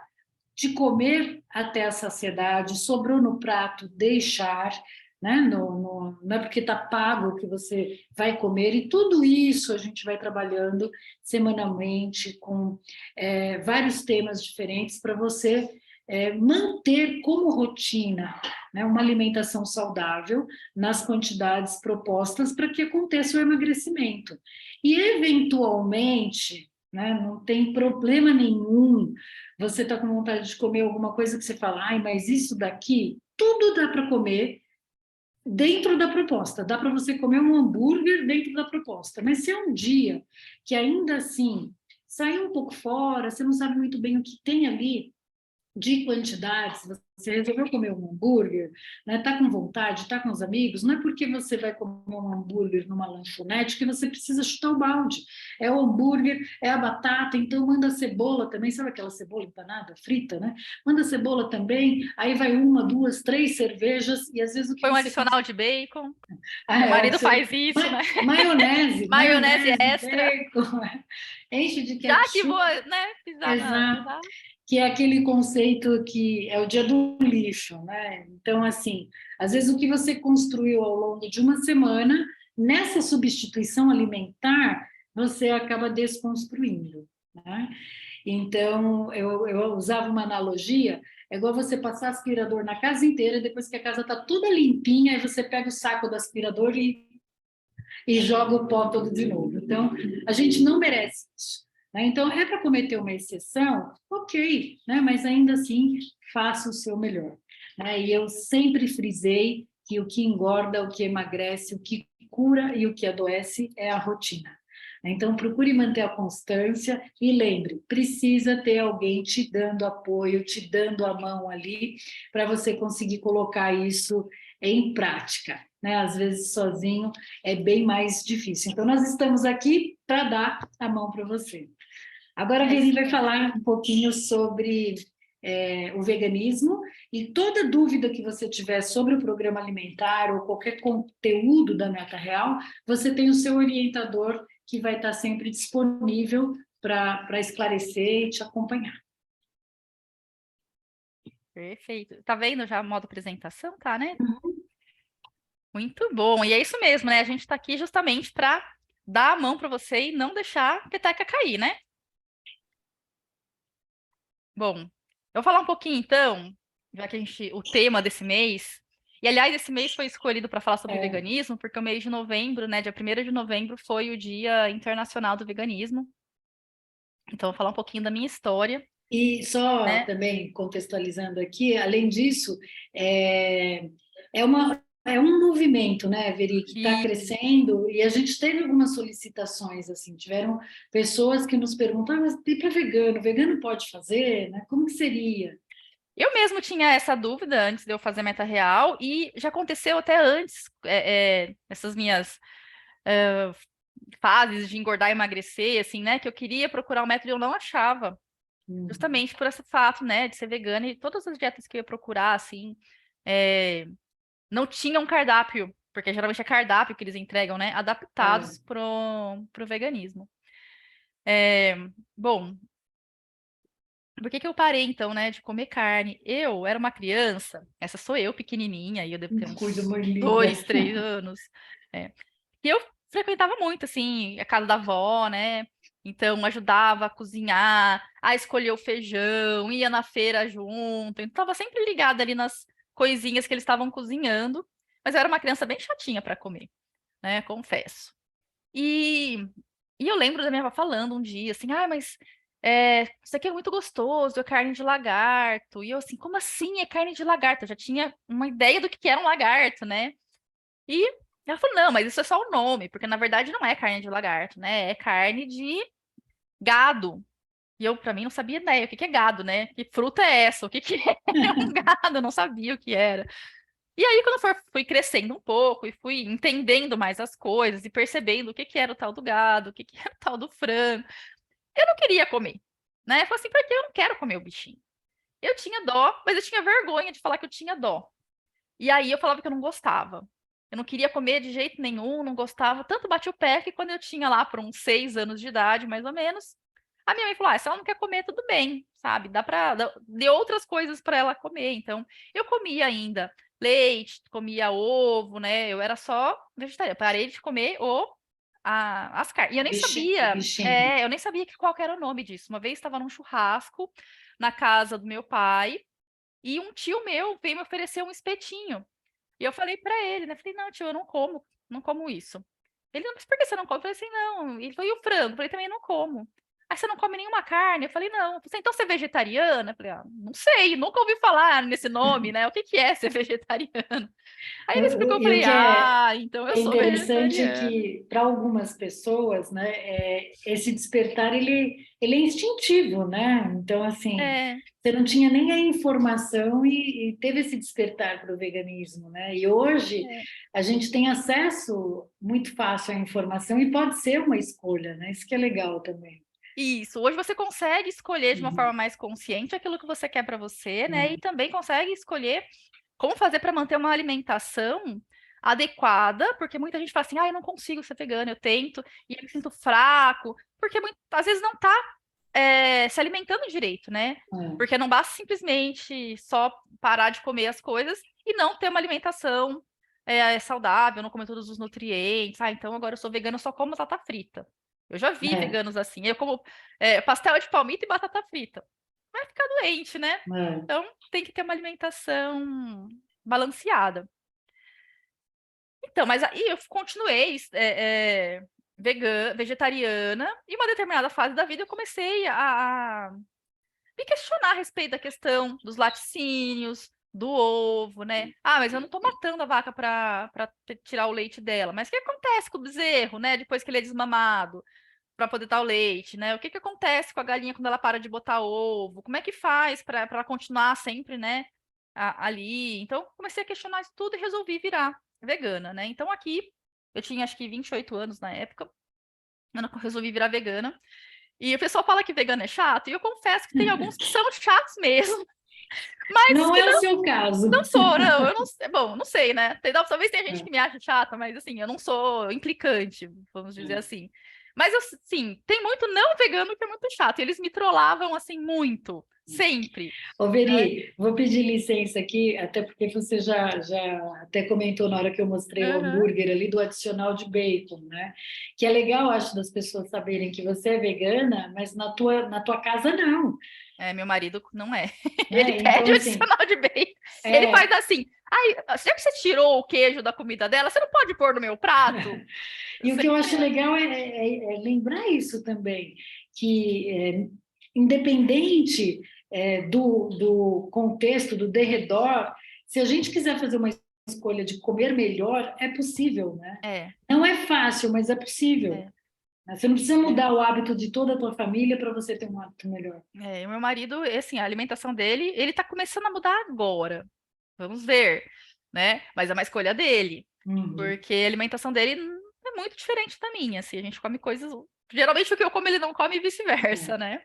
de comer até a saciedade, sobrou no prato, deixar, né? Não é porque está pago que você vai comer, e tudo isso a gente vai trabalhando semanalmente com vários temas diferentes para você manter como rotina, né, uma alimentação saudável nas quantidades propostas para que aconteça o emagrecimento. E, eventualmente, né, não tem problema nenhum, você está com vontade de comer alguma coisa que você fala, ai, mas isso daqui, tudo dá para comer dentro da proposta, dá para você comer um hambúrguer dentro da proposta, mas se é um dia que ainda assim sai um pouco fora, você não sabe muito bem o que tem ali, de quantidades, você resolveu comer um hambúrguer, né? Tá com vontade, tá com os amigos, não é porque você vai comer um hambúrguer numa lanchonete que você precisa chutar o balde. É o hambúrguer, é a batata, então manda cebola também, sabe aquela cebola empanada, frita, né? Manda cebola também, aí vai uma, duas, três cervejas, e às vezes o que Põe um você adicional de bacon. ah, Meu é, marido faz isso, né? maionese, Maionese maionese, extra. bacon, enche de Já que ketchup, vou, né, pisar na. exato, que é aquele conceito que é o dia do lixo, né? Então, assim, às vezes o que você construiu ao longo de uma semana, nessa substituição alimentar, você acaba desconstruindo, né? Então, eu usava uma analogia, é igual você passar aspirador na casa inteira, depois que a casa está toda limpinha, aí você pega o saco do aspirador e joga o pó todo de novo. Então, a gente não merece isso. Né? Então, é para cometer uma exceção, ok, né? Mas ainda assim, faça o seu melhor. Né? E eu sempre frisei que o que engorda, o que emagrece, o que cura e o que adoece é a rotina. Então, procure manter a constância e lembre, precisa ter alguém te dando apoio, te dando a mão ali, para você conseguir colocar isso em prática. Né? Às vezes, sozinho, é bem mais difícil. Então, nós estamos aqui para dar a mão para você. Agora, a É Veri isso vai mesmo. falar um pouquinho sobre o veganismo e toda dúvida que você tiver sobre o programa alimentar ou qualquer conteúdo da Meta Real, você tem o seu orientador que vai estar sempre disponível para esclarecer e te acompanhar. Perfeito. Tá vendo já o modo apresentação, tá, né? Muito bom. E é isso mesmo, né? A gente tá aqui justamente para dar a mão para você e não deixar a peteca cair, né? Bom, eu vou falar um pouquinho então, já que o tema desse mês, e aliás, esse mês foi escolhido para falar sobre É, veganismo, porque o mês de novembro, né, dia 1º de novembro, foi o Dia Internacional do Veganismo. Então, eu vou falar um pouquinho da minha história, e só né? também contextualizando aqui, além disso, é, é um movimento, né, Veri, que está E crescendo e a gente teve algumas solicitações, assim, tiveram pessoas que nos perguntam, ah, mas e para vegano? Vegano pode fazer, né? Como que seria? eu mesmo tinha essa dúvida antes de eu fazer meta real, e já aconteceu até antes, essas minhas fases de engordar e emagrecer, assim, né, que eu queria procurar um método e eu não achava. Hum, Justamente por esse fato, né, de ser vegana, e todas as dietas que eu ia procurar, assim, não tinham cardápio, porque geralmente é cardápio que eles entregam, né, é. adaptados pro veganismo. É, bom, por que que eu parei, então, né, de comer carne? Eu era uma criança, essa sou eu, pequenininha, e eu devo ter Coisa uns mais linda. 2, 3 anos, que eu frequentava muito, assim, a casa da avó, né, então ajudava a cozinhar, a escolher o feijão, ia na feira junto, então estava sempre ligada ali nas coisinhas que eles estavam cozinhando, mas eu era uma criança bem chatinha para comer, né, confesso. E, e eu lembro da minha avó falando um dia assim, ah, mas isso aqui é muito gostoso, é carne de lagarto. E eu assim, como assim é carne de lagarto? Eu já tinha uma ideia do que era um lagarto, né? E ela falou, não, mas isso é só o nome, porque na verdade não é carne de lagarto, né? É carne de gado. E eu, pra mim, não sabia ideia o que que é gado, né? Que fruta é essa? O que que é um gado? Eu não sabia o que era. E aí, quando fui crescendo um pouco e fui entendendo mais as coisas e percebendo o que que era o tal do gado, o que que era o tal do frango, eu não queria comer, né? Eu falei assim, porque eu não quero comer o bichinho. Eu tinha dó, mas eu tinha vergonha de falar que eu tinha dó. E aí eu falava que eu não gostava. Eu não queria comer de jeito nenhum, não gostava. Tanto bati o pé que quando eu tinha lá por uns 6 anos de idade, mais ou menos, a minha mãe falou: ah, se ela não quer comer, tudo bem, sabe? De outras coisas para ela comer. Então, eu comia ainda leite, comia ovo, né? Eu era só vegetariana. Parei de comer as carnes. E eu nem O sabia, bichinho. qual que era o nome disso. Uma vez estava num churrasco na casa do meu pai e um tio meu veio me oferecer um espetinho. E eu falei para ele, né? Falei, não, tio, eu não como, não como isso. Ele, não, mas por que você não come? Eu falei assim, não. Ele falou, e o frango? Eu falei, também não como. Aí você não come nenhuma carne? Eu falei, não. Eu falei, então você é vegetariana? Eu falei, ah, não sei, nunca ouvi falar nesse nome, né? O que que é ser vegetariano? Aí ele explicou, eu E o falei, que é ah, então eu é sou interessante é vegetariana. que, para algumas pessoas, né, esse despertar, ele é instintivo, né? Então, assim, É, você não tinha nem a informação e teve esse despertar para o veganismo, né? E hoje é. a gente tem acesso muito fácil à informação e pode ser uma escolha, né? Isso que é legal também. Isso. Hoje você consegue escolher de uma Uhum. forma mais consciente aquilo que você quer para você, né? E É, também consegue escolher como fazer para manter uma alimentação adequada, porque muita gente fala assim, ah, eu não consigo ser vegana, eu tento, e eu me sinto fraco, porque às vezes não está se alimentando direito, né? é, Porque não basta simplesmente só parar de comer as coisas e não ter uma alimentação saudável, não comer todos os nutrientes. Ah, então agora eu sou vegano, eu só como batata frita. Eu já vi é, veganos assim, eu como pastel de palmito e batata frita. Vai ficar doente, né? é. Então tem que ter uma alimentação balanceada. Então, mas aí eu continuei vegetariana, e uma determinada fase da vida eu comecei a me questionar a respeito da questão dos laticínios, do ovo, né? Ah, mas eu não tô matando a vaca para tirar o leite dela. Mas o que acontece com o bezerro, né? Depois que ele é desmamado, para poder dar o leite, né? O que que acontece com a galinha quando ela para de botar ovo? Como é que faz para ela continuar sempre, né? Ali. Então, comecei a questionar isso tudo e resolvi virar vegana, né? Então, aqui, eu tinha acho que 28 anos na época, eu resolvi virar vegana. E o pessoal fala que vegano é chato, e eu confesso que tem alguns que são chatos mesmo, mas Não que é o não, seu caso. não sou, não, eu não sei, bom, não sei, né? Talvez tenha gente É, que me acha chata, mas assim, eu não sou implicante, vamos dizer assim. Mas assim, tem muito não vegano que é muito chato, e eles me trollavam assim muito, sempre, Ô, né? Veri, vou pedir licença aqui, até porque você já até comentou na hora que eu mostrei o Aham. hambúrguer ali do adicional de bacon, né? Que é legal, acho, das pessoas saberem que você é vegana, mas na tua casa não, Meu marido não é. Ele né? Então, pede o assim, adicional de bacon. Ele faz é, assim. Ai, já que você tirou o queijo da comida dela, você não pode pôr no meu prato? e o que eu Sempre acho é. legal é lembrar isso também, que independente do contexto, do derredor, se a gente quiser fazer uma escolha de comer melhor, é possível, né? É, Não é fácil, mas é possível. é. Né? Você não precisa É. mudar o hábito de toda a tua família para você ter um hábito melhor. E o meu marido, assim, a alimentação dele, ele tá começando a mudar agora. Vamos ver, né? Mas é uma escolha dele, Uhum. porque a alimentação dele é muito diferente da minha, assim, a gente come coisas. Geralmente o que eu como ele não come e vice-versa, É. né?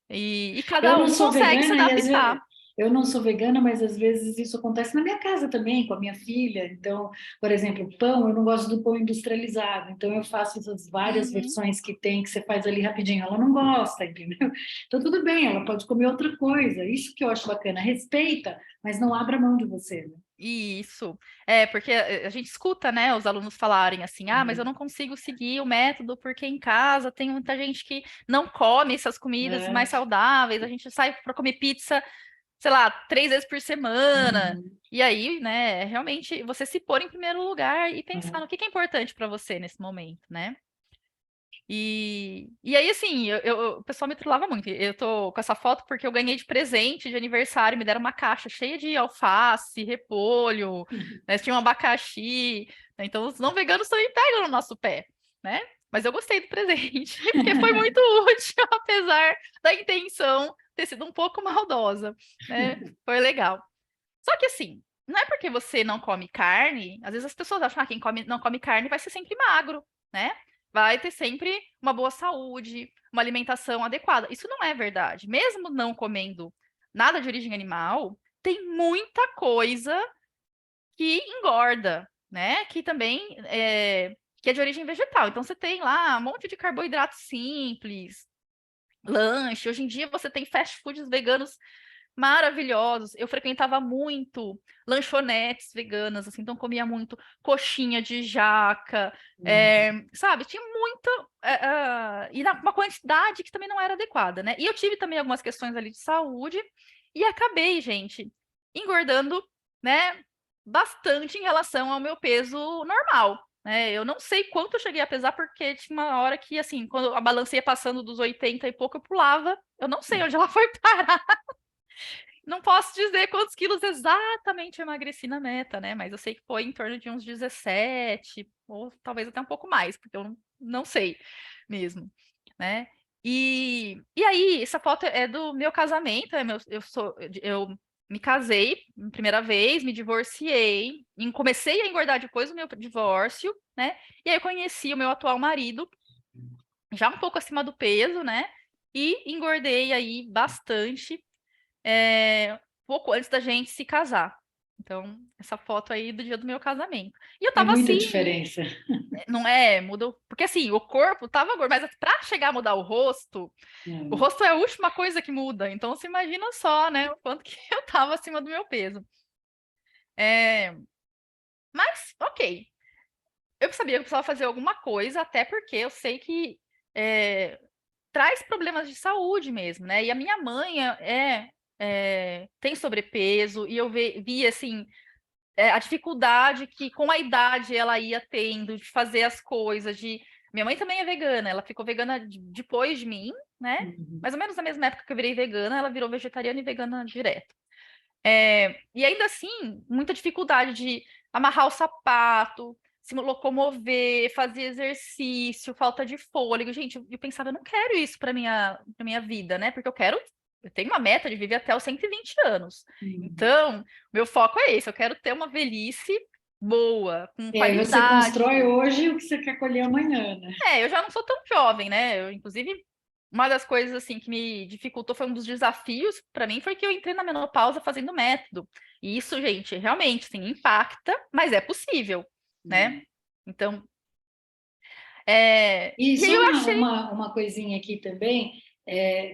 E Eu cada não um sou consegue se vegana e às vezes adaptar. eu não sou vegana, mas às vezes isso acontece na minha casa também, com a minha filha. Então, por exemplo, pão, eu não gosto do pão industrializado. Então, eu faço essas várias Uhum. versões que tem, que você faz ali rapidinho. Ela não gosta, entendeu? Então, tudo bem, ela pode comer outra coisa. Isso que eu acho bacana. Respeita, mas não abra mão de você, né? Isso. Porque a gente escuta, né, os alunos falarem assim: ah, mas eu Uhum. não consigo seguir o método porque em casa tem muita gente que não come essas comidas É. mais saudáveis, a gente sai para comer pizza, sei lá, 3 vezes por semana. Uhum. E aí, né, realmente você se pôr em primeiro lugar e pensar É. no que é importante para você nesse momento, né? E aí, assim, o pessoal me trollava muito. Eu tô com essa foto porque eu ganhei de presente de aniversário, me deram uma caixa cheia de alface, repolho, né, tinha um abacaxi, né, então os não veganos também pegam no nosso pé, né? Mas eu gostei do presente, porque foi muito útil, apesar da intenção ter sido um pouco maldosa, né? Foi legal. Só que assim, não é porque você não come carne, às vezes as pessoas acham que quem não come carne vai ser sempre magro, né? Vai ter sempre uma boa saúde, uma alimentação adequada. Isso não é verdade. Mesmo não comendo nada de origem animal, tem muita coisa que engorda, né? Que também que é de origem vegetal. Então você tem lá um monte de carboidrato simples, lanche. Hoje em dia você tem fast foods veganos maravilhosos. Eu frequentava muito lanchonetes veganas, assim, então comia muito coxinha de jaca, Uhum. sabe? Tinha muito, e uma quantidade que também não era adequada, né? E eu tive também algumas questões ali de saúde e acabei, gente, engordando, né, bastante em relação ao meu peso normal. né? Eu não sei quanto eu cheguei a pesar, porque tinha uma hora que, assim, quando a balança ia passando dos 80 e pouco, eu pulava. Eu não sei onde ela foi parar. Não posso dizer quantos quilos exatamente eu emagreci na meta, né? Mas eu sei que foi em torno de uns 17, ou talvez até um pouco mais, porque eu não sei mesmo, né? E aí, essa foto é do meu casamento, eu me casei primeira vez, me divorciei, e comecei a engordar depois do meu divórcio, né? E aí eu conheci o meu atual marido, já um pouco acima do peso, né? E engordei aí bastante pouco antes da gente se casar. Então, essa foto aí do dia do meu casamento. E eu É tava muita assim, diferença. não é? Mudou. Porque assim, o corpo tava gordo, mas pra chegar a mudar o É. rosto é a última coisa que muda. Então, você imagina só, né? O quanto que eu tava acima do meu peso. É, mas, ok. Eu sabia que eu precisava fazer alguma coisa, até porque eu sei que traz problemas de saúde mesmo, né? E a minha mãe tem sobrepeso, e eu vi assim, a dificuldade que com a idade ela ia tendo de fazer as coisas, de... Minha mãe também é vegana, ela ficou vegana depois de mim, né? Uhum. Mais ou menos na mesma época que eu virei vegana, ela virou vegetariana e vegana direto. E ainda assim, muita dificuldade de amarrar o sapato, se locomover, fazer exercício, falta de fôlego. Gente, eu pensava, eu não quero isso para minha vida, né? Porque eu tenho uma meta de viver até os 120 anos. Uhum. Então, meu foco é esse, eu quero ter uma velhice boa, com E aí você constrói qualidade. hoje o que você quer colher amanhã, né? Eu já não sou tão jovem, né? Inclusive, uma das coisas assim que me dificultou foi um dos desafios para mim foi que eu entrei na menopausa fazendo método. E isso, gente, realmente assim, impacta, mas é possível, né? Uhum. Então, E e aí só eu achei, uma coisinha aqui também,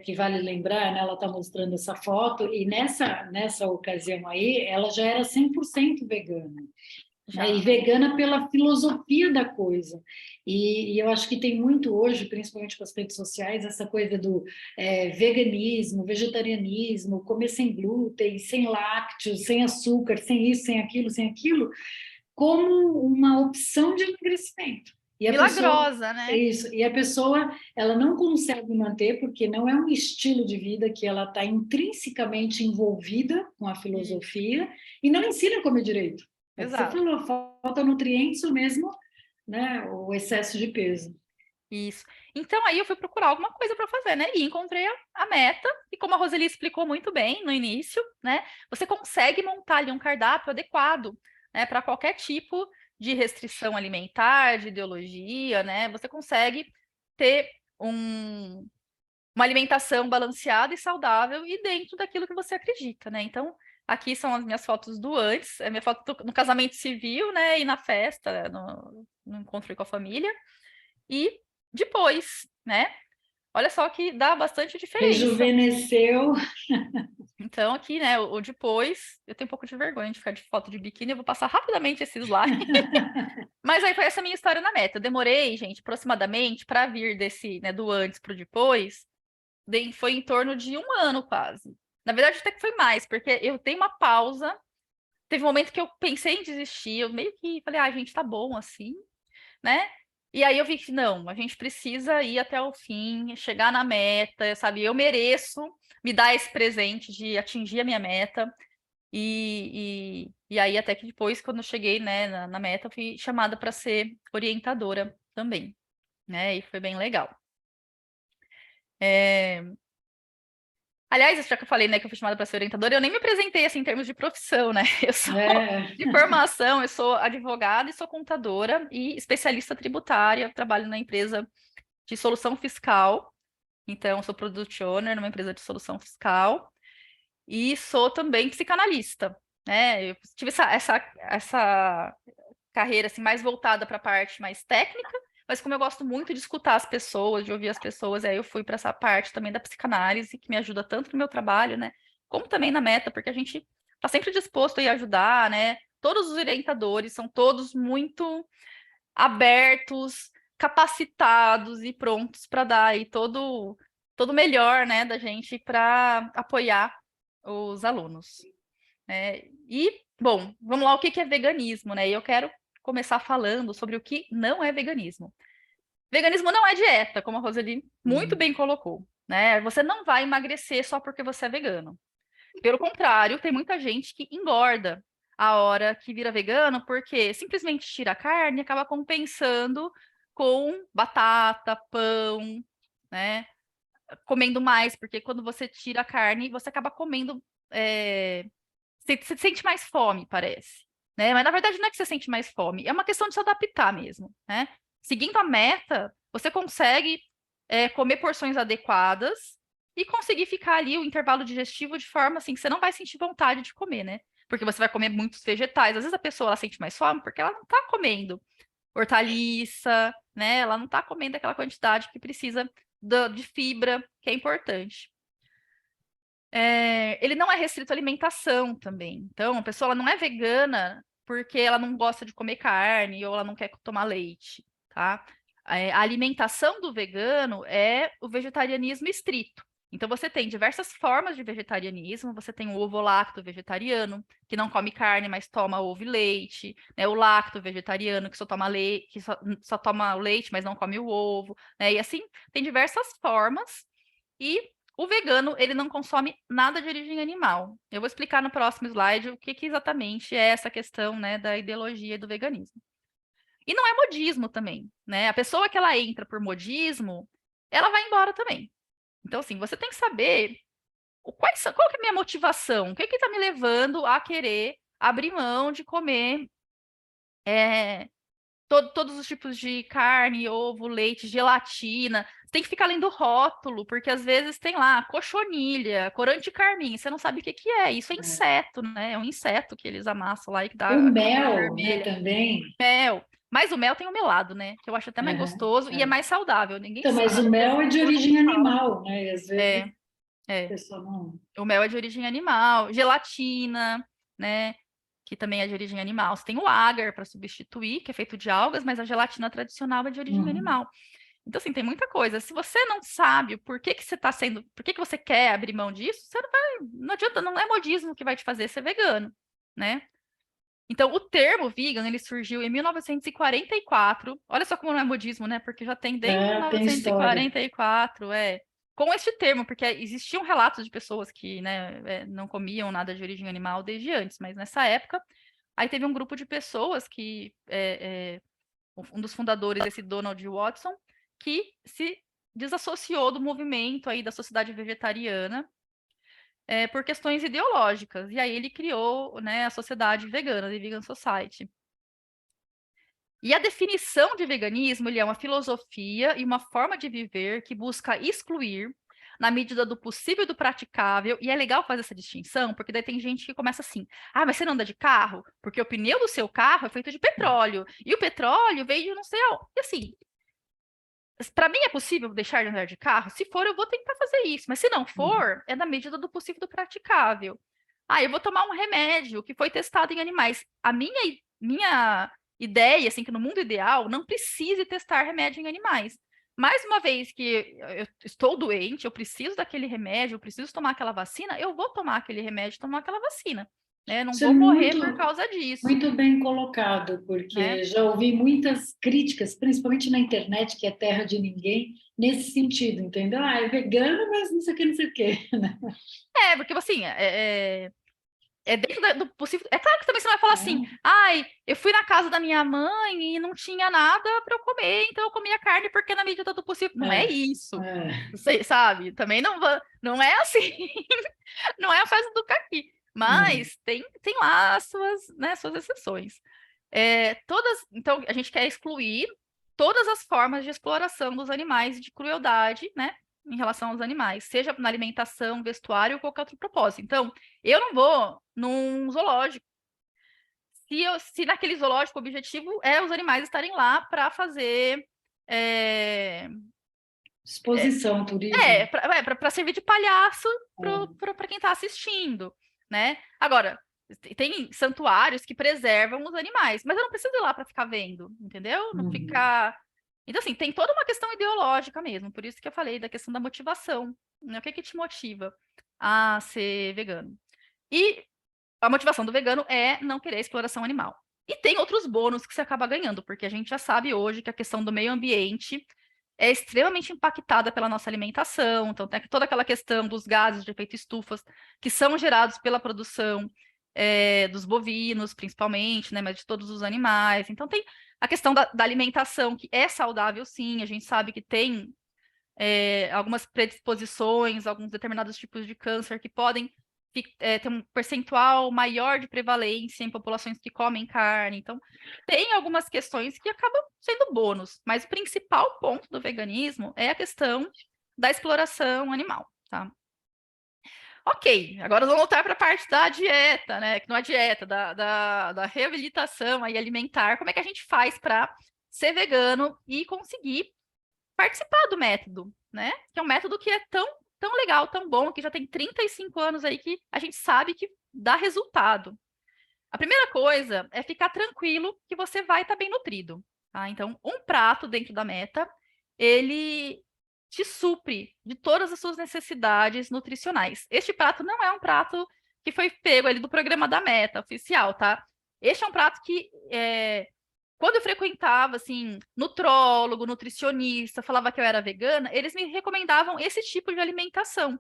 que vale lembrar, né? Ela está mostrando essa foto, e nessa ocasião aí, ela já era 100% vegana, né? E já, né? vegana pela filosofia da coisa. E eu acho que tem muito hoje, principalmente com as redes sociais, essa coisa do veganismo, vegetarianismo, comer sem glúten, sem lácteos, sem açúcar, sem isso, sem aquilo, como uma opção de emagrecimento. E a pessoa, Milagrosa, é né? isso, e a pessoa, ela não consegue manter porque não é um estilo de vida que ela está intrinsecamente envolvida com a Isso, filosofia e não ensina a comer direito. É o que você exato. falou, falta nutrientes ou mesmo, né, o excesso de peso. Isso. Então aí eu fui procurar alguma coisa para fazer, né? E encontrei a meta, e como a Roseli explicou muito bem no início, né? Você consegue montar ali um cardápio adequado, né, para qualquer tipo de restrição alimentar, de ideologia, né? Você consegue ter uma alimentação balanceada e saudável e dentro daquilo que você acredita, né? Então, aqui são as minhas fotos do antes, é minha foto no casamento civil, né? E na festa, no encontro com a família. E depois, né? Olha só que dá bastante diferença. Rejuvenesceu. Então, aqui, né, o depois, eu tenho um pouco de vergonha de ficar de foto de biquíni, eu vou passar rapidamente esse slide. Mas aí foi essa minha história na meta. Eu demorei, gente, aproximadamente, para vir desse, né, do antes para o depois, foi em torno de um ano quase. Na verdade, até que foi mais, porque eu dei uma pausa. Teve um momento que eu pensei em desistir, eu meio que falei, ah, gente, tá bom assim, né? E aí eu vi que não, a gente precisa ir até o fim, chegar na meta, sabe? Eu mereço me dar esse presente de atingir a minha meta. E aí, até que depois, quando eu cheguei, né, na meta, eu fui chamada para ser orientadora também, né? E foi bem legal. É, Aliás, já que eu falei, né, que eu fui chamada para ser orientadora, eu nem me apresentei assim em termos de profissão, né? Eu sou É. de formação, eu sou advogada e sou contadora e especialista tributária, trabalho na empresa de solução fiscal. Então, eu sou product owner numa empresa de solução fiscal e sou também psicanalista, né? Eu tive essa carreira assim mais voltada para a parte mais técnica, mas como eu gosto muito de escutar as pessoas, de ouvir as pessoas, aí eu fui para essa parte também da psicanálise, que me ajuda tanto no meu trabalho, né? Como também na meta, porque a gente está sempre disposto a ir ajudar, né? Todos os orientadores são todos muito abertos, capacitados e prontos para dar aí todo o melhor, né, da gente para apoiar os alunos. E, bom, vamos lá, o que é veganismo, né? Eu quero começar falando sobre o que não é veganismo. Veganismo não é dieta, como a Roseli muito bem colocou, né? Você não vai emagrecer só porque você é vegano. Pelo contrário, tem muita gente que engorda a hora que vira vegano, porque simplesmente tira a carne e acaba compensando com batata, pão, né? Comendo mais, porque quando você tira a carne, você acaba comendo. Você sente mais fome, parece. Né? Mas na verdade não é que você sente mais fome, é uma questão de se adaptar mesmo. Né? Seguindo a meta, você consegue comer porções adequadas e conseguir ficar ali o intervalo digestivo de forma assim que você não vai sentir vontade de comer, né? Porque você vai comer muitos vegetais. Às vezes a pessoa ela sente mais fome porque ela não está comendo hortaliça, né? Ela não está comendo aquela quantidade que precisa de fibra, que é importante. Ele não é restrito à alimentação também. Então, a pessoa ela não é vegana porque ela não gosta de comer carne ou ela não quer tomar leite, tá? A alimentação do vegano é o vegetarianismo estrito. Então, você tem diversas formas de vegetarianismo. Você tem o ovo-lacto vegetariano, que não come carne, mas toma ovo e leite. Né? O lacto vegetariano, que só toma leite, só toma o leite, mas não come o ovo. Né? E assim, tem diversas formas. E o vegano, ele não consome nada de origem animal. Eu vou explicar no próximo slide o que exatamente é essa questão, né, da ideologia do veganismo. E não é modismo também, né? A pessoa que ela entra por modismo, ela vai embora também. Então, assim, você tem que saber qual que é a minha motivação, o que está me levando a querer abrir mão de comer todos os tipos de carne, ovo, leite, gelatina. Você tem que ficar lendo rótulo, porque às vezes tem lá cochonilha, corante de carmim, você não sabe o que que é. Isso é inseto, né? É um inseto que eles amassam lá e que dá O aquela cor mel, né, vermelha. também. Mel. Mas o mel tem o melado, né? Que eu acho até mais gostoso e é mais saudável. Ninguém Então, mas sabe. o mel é de Todo mundo origem fala. animal, né? E às vezes É, a é. pessoa não. O mel é de origem animal, gelatina, né? Que também é de origem animal. Você tem o agar para substituir, que é feito de algas, mas a gelatina tradicional é de origem Uhum. animal. Então, assim, tem muita coisa. Se você não sabe por que que você está sendo, por que que você quer abrir mão disso, você não adianta, não é modismo que vai te fazer ser vegano, né? Então, o termo vegan, ele surgiu em 1944. Olha só como não é modismo, né? Porque já tem desde Tem história. 1944, com este termo, porque existiam relatos de pessoas que, né, não comiam nada de origem animal desde antes, mas nessa época, aí teve um grupo de pessoas que, um dos fundadores, esse Donald Watson, que se desassociou do movimento aí da sociedade vegetariana por questões ideológicas. E aí ele criou, né, a sociedade vegana, The Vegan Society. E a definição de veganismo, ele é uma filosofia e uma forma de viver que busca excluir, na medida do possível e do praticável, e é legal fazer essa distinção, porque daí tem gente que começa assim, ah, mas você não anda de carro? Porque o pneu do seu carro é feito de petróleo, e o petróleo veio de não sei aonde. E assim, para mim é possível deixar de andar de carro? Se for, eu vou tentar fazer isso, mas se não for, é na medida do possível e do praticável. Ah, eu vou tomar um remédio que foi testado em animais. A minha ideia, assim, que no mundo ideal não precise testar remédio em animais. Mais uma vez que eu estou doente, eu preciso daquele remédio, eu preciso tomar aquela vacina, eu vou tomar aquele remédio, tomar aquela vacina. Né? Não Isso é vou morrer por causa disso. muito bem colocado, Né? porque já ouvi muitas críticas, principalmente na internet, que é terra de ninguém, nesse sentido, entendeu? Ah, é vegano, mas não sei o que, não sei o que. Porque assim, dentro do possível. É claro que também você não vai falar assim, ai, eu fui na casa da minha mãe e não tinha nada para eu comer, então eu comia carne porque na medida do possível. Não é isso. Você sabe? Também não é assim. Não é a festa do caqui. Mas tem lá as suas exceções. Então, a gente quer excluir todas as formas de exploração dos animais e de crueldade, né? Em relação aos animais, seja na alimentação, vestuário ou qualquer outro propósito. Então, eu não vou num zoológico. Se naquele zoológico o objetivo é os animais estarem lá para fazer. Exposição, turismo. Para servir de palhaço para quem está assistindo, né? Agora, tem santuários que preservam os animais, mas eu não preciso ir lá para ficar vendo, entendeu? Não ficar. Então, assim, tem toda uma questão ideológica mesmo, por isso que eu falei da questão da motivação, né? O que que te motiva a ser vegano? E a motivação do vegano é não querer exploração animal. E tem outros bônus que você acaba ganhando, porque a gente já sabe hoje que a questão do meio ambiente é extremamente impactada pela nossa alimentação, então tem toda aquela questão dos gases de efeito estufa que são gerados pela produção dos bovinos, principalmente, né, mas de todos os animais. Então tem a questão da alimentação, que é saudável, sim, a gente sabe que tem algumas predisposições, alguns determinados tipos de câncer que podem ter um percentual maior de prevalência em populações que comem carne. Então, tem algumas questões que acabam sendo bônus, mas o principal ponto do veganismo é a questão da exploração animal, tá? Ok, agora vamos voltar para a parte da dieta, né? Que não é dieta, da reabilitação aí alimentar. Como é que a gente faz para ser vegano e conseguir participar do método, né? Que é um método que é tão legal, tão bom, que já tem 35 anos aí que a gente sabe que dá resultado. A primeira coisa é ficar tranquilo que você vai estar bem nutrido, tá? Então, um prato dentro da meta, ele te supre de todas as suas necessidades nutricionais. Este prato não é um prato que foi pego ali do programa da meta oficial, tá? Este é um prato que quando eu frequentava, assim, nutrólogo, nutricionista, falava que eu era vegana, eles me recomendavam esse tipo de alimentação,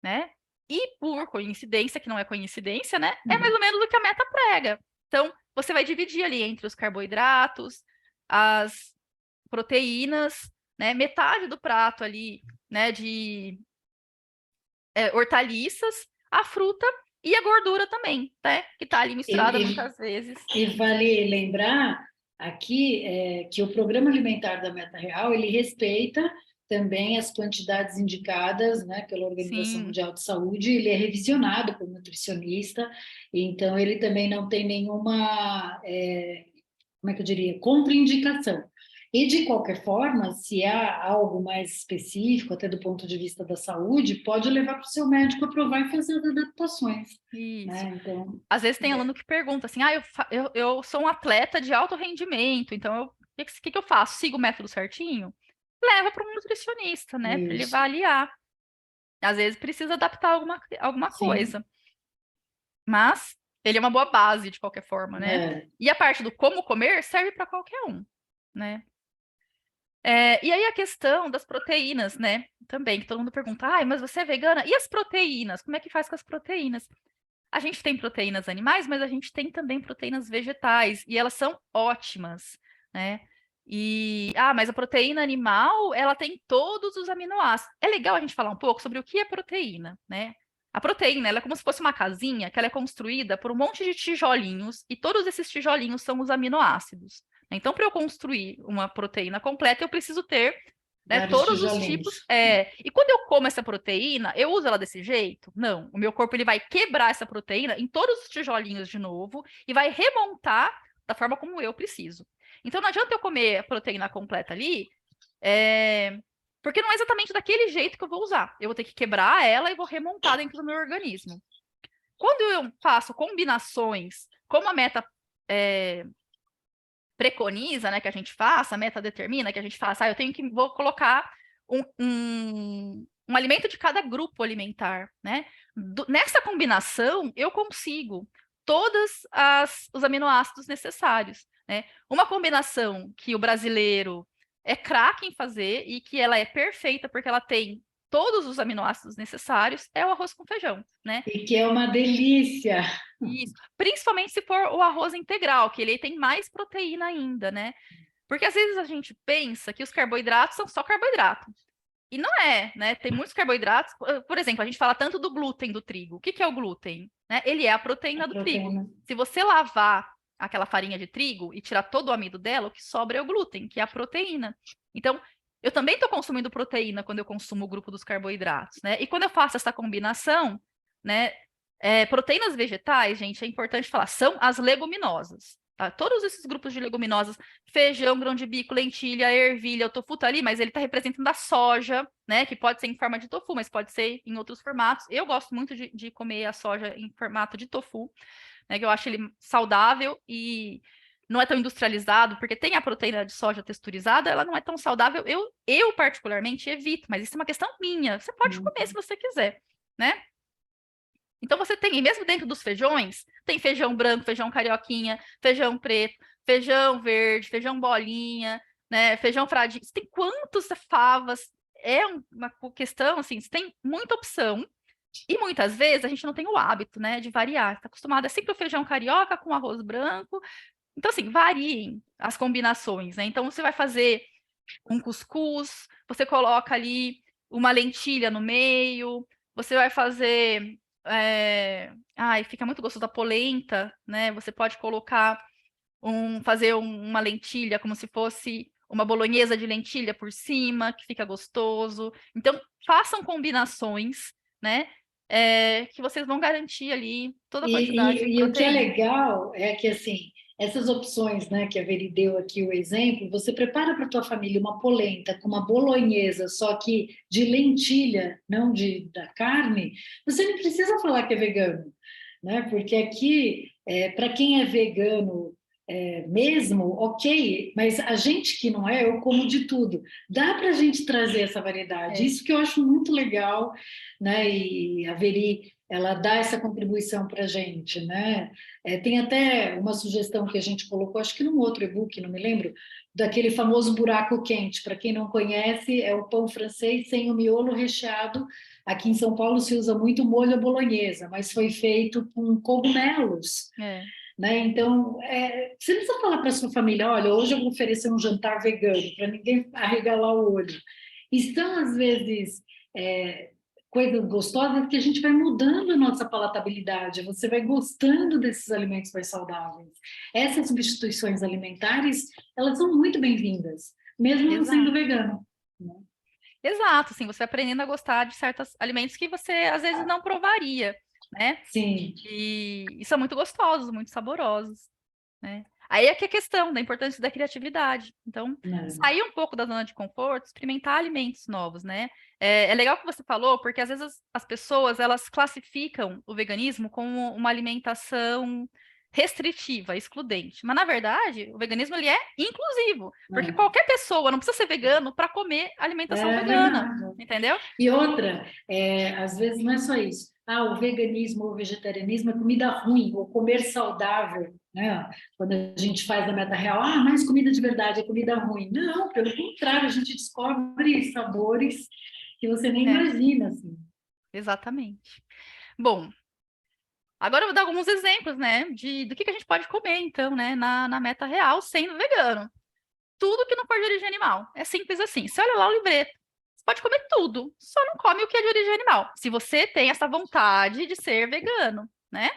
né? E por coincidência, que não é coincidência, né? É mais ou menos o que a meta prega. Então, você vai dividir ali entre os carboidratos, as proteínas, né? Metade do prato ali, né? De hortaliças, a fruta e a gordura também, né? Que está ali misturada muitas vezes. E vale lembrar aqui que o Programa Alimentar da Meta Real, ele respeita também as quantidades indicadas, né, pela Organização Sim. Mundial de Saúde, ele é revisionado por nutricionista, então ele também não tem nenhuma, como é que eu diria, contraindicação. E, de qualquer forma, se há algo mais específico, até do ponto de vista da saúde, pode levar para o seu médico aprovar e fazer as adaptações. Isso. Né? Então, às vezes tem aluno que pergunta assim, eu sou um atleta de alto rendimento, então o que eu faço? Sigo o método certinho? Leva para um nutricionista, né? Para ele isso. avaliar. Às vezes precisa adaptar alguma Sim. coisa. Mas ele é uma boa base, de qualquer forma, né? E a parte do como comer serve para qualquer um, né? E aí a questão das proteínas, né? Também, que todo mundo pergunta, mas você é vegana? E as proteínas? Como é que faz com as proteínas? A gente tem proteínas animais, mas a gente tem também proteínas vegetais, e elas são ótimas, né? Mas a proteína animal, ela tem todos os aminoácidos. É legal a gente falar um pouco sobre o que é proteína, né? A proteína, ela é como se fosse uma casinha que ela é construída por um monte de tijolinhos, e todos esses tijolinhos são os aminoácidos. Então, para eu construir uma proteína completa, eu preciso ter todos os tipos. E quando eu como essa proteína, eu uso ela desse jeito? Não. O meu corpo ele vai quebrar essa proteína em todos os tijolinhos de novo e vai remontar da forma como eu preciso. Então não adianta eu comer a proteína completa ali, porque não é exatamente daquele jeito que eu vou usar. Eu vou ter que quebrar ela e vou remontar dentro do meu organismo. Quando eu faço combinações, como a meta preconiza, né, que a gente faça, a meta determina que a gente faça, vou colocar um alimento de cada grupo alimentar, né? Nessa combinação, eu consigo todos os aminoácidos necessários, né? Uma combinação que o brasileiro é craque em fazer e que ela é perfeita porque ela tem todos os aminoácidos necessários é o arroz com feijão, né? E que é uma delícia. Isso. Principalmente se for o arroz integral, que ele tem mais proteína ainda, né? Porque às vezes a gente pensa que os carboidratos são só carboidrato. E não é, né? Tem muitos carboidratos. Por exemplo, a gente fala tanto do glúten do trigo. O que é o glúten? Né? Ele é a proteína do trigo. Se você lavar aquela farinha de trigo e tirar todo o amido dela, o que sobra é o glúten, que é a proteína. Então, eu também estou consumindo proteína quando eu consumo o grupo dos carboidratos, né? E quando eu faço essa combinação, né? Proteínas vegetais, gente, é importante falar, são as leguminosas. Tá? Todos esses grupos de leguminosas, feijão, grão de bico, lentilha, ervilha, o tofu tá ali, mas ele está representando a soja, né? Que pode ser em forma de tofu, mas pode ser em outros formatos. Eu gosto muito de comer a soja em formato de tofu, né? Que eu acho ele saudável e não é tão industrializado, porque tem a proteína de soja texturizada, ela não é tão saudável. Eu particularmente evito, mas isso é uma questão minha. Você pode comer se você quiser, né? Então você tem, e mesmo dentro dos feijões, tem feijão branco, feijão carioquinha, feijão preto, feijão verde, feijão bolinha, né, feijão fradinho. Você tem quantas favas? É uma questão, assim, você tem muita opção. E muitas vezes a gente não tem o hábito, né, de variar. Está acostumado é sempre o feijão carioca com arroz branco. Então, assim, variem as combinações, né? Então, você vai fazer um cuscuz, você coloca ali uma lentilha no meio, você vai fazer. Ai, fica muito gostoso da polenta, né? Você pode colocar fazer uma lentilha como se fosse uma bolonhesa de lentilha por cima, que fica gostoso. Então, façam combinações, né? Que vocês vão garantir ali toda a quantidade de E o que é proteína. legal é que, assim, essas opções, né, que a Veri deu aqui o exemplo, você prepara para a tua família uma polenta com uma bolonhesa, só que de lentilha, não da carne, você não precisa falar que é vegano, né? Porque aqui, para quem é vegano mesmo, ok, mas a gente que não é, eu como de tudo. Dá para a gente trazer essa variedade. É, Isso que eu acho muito legal, né? E a Veri, ela dá essa contribuição para a gente, né? Tem até uma sugestão que a gente colocou, acho que num outro e-book, não me lembro, daquele famoso buraco quente. Para quem não conhece, é o pão francês sem o miolo recheado. Aqui em São Paulo se usa muito molho à bolonhesa, mas foi feito com cogumelos, é. né? Então, você não precisa falar para sua família, olha, hoje eu vou oferecer um jantar vegano, para ninguém arregalar o olho. E são, às vezes, coisas gostosas que a gente vai mudando a nossa palatabilidade, você vai gostando desses alimentos mais saudáveis. Essas substituições alimentares, elas são muito bem-vindas, mesmo não sendo Exato. vegano, né? Exato, assim, você aprendendo a gostar de certos alimentos que você às vezes não provaria, né? Sim, E são muito gostosos, muito saborosos, né? Aí é que é a questão da importância da criatividade. Então, né? sair um pouco da zona de conforto, experimentar alimentos novos, né? É legal que você falou, porque às vezes as pessoas, elas classificam o veganismo como uma alimentação restritiva, excludente. Mas, na verdade, o veganismo, ele é inclusivo, porque qualquer pessoa não precisa ser vegano para comer alimentação É vegana, verdade. entendeu? E outra, às vezes não é só isso. Ah, o veganismo ou o vegetarianismo é comida ruim, ou comer saudável, né? Quando a gente faz a meta real, mas comida de verdade é comida ruim. Não, pelo contrário, a gente descobre sabores que você nem É, imagina, assim. exatamente. Bom, agora eu vou dar alguns exemplos, né, do que a gente pode comer, então, né, na meta real, sendo vegano. Tudo que não for de origem animal. É simples assim. Você olha lá o livreto, você pode comer tudo, só não come o que é de origem animal. Se você tem essa vontade de ser vegano, né?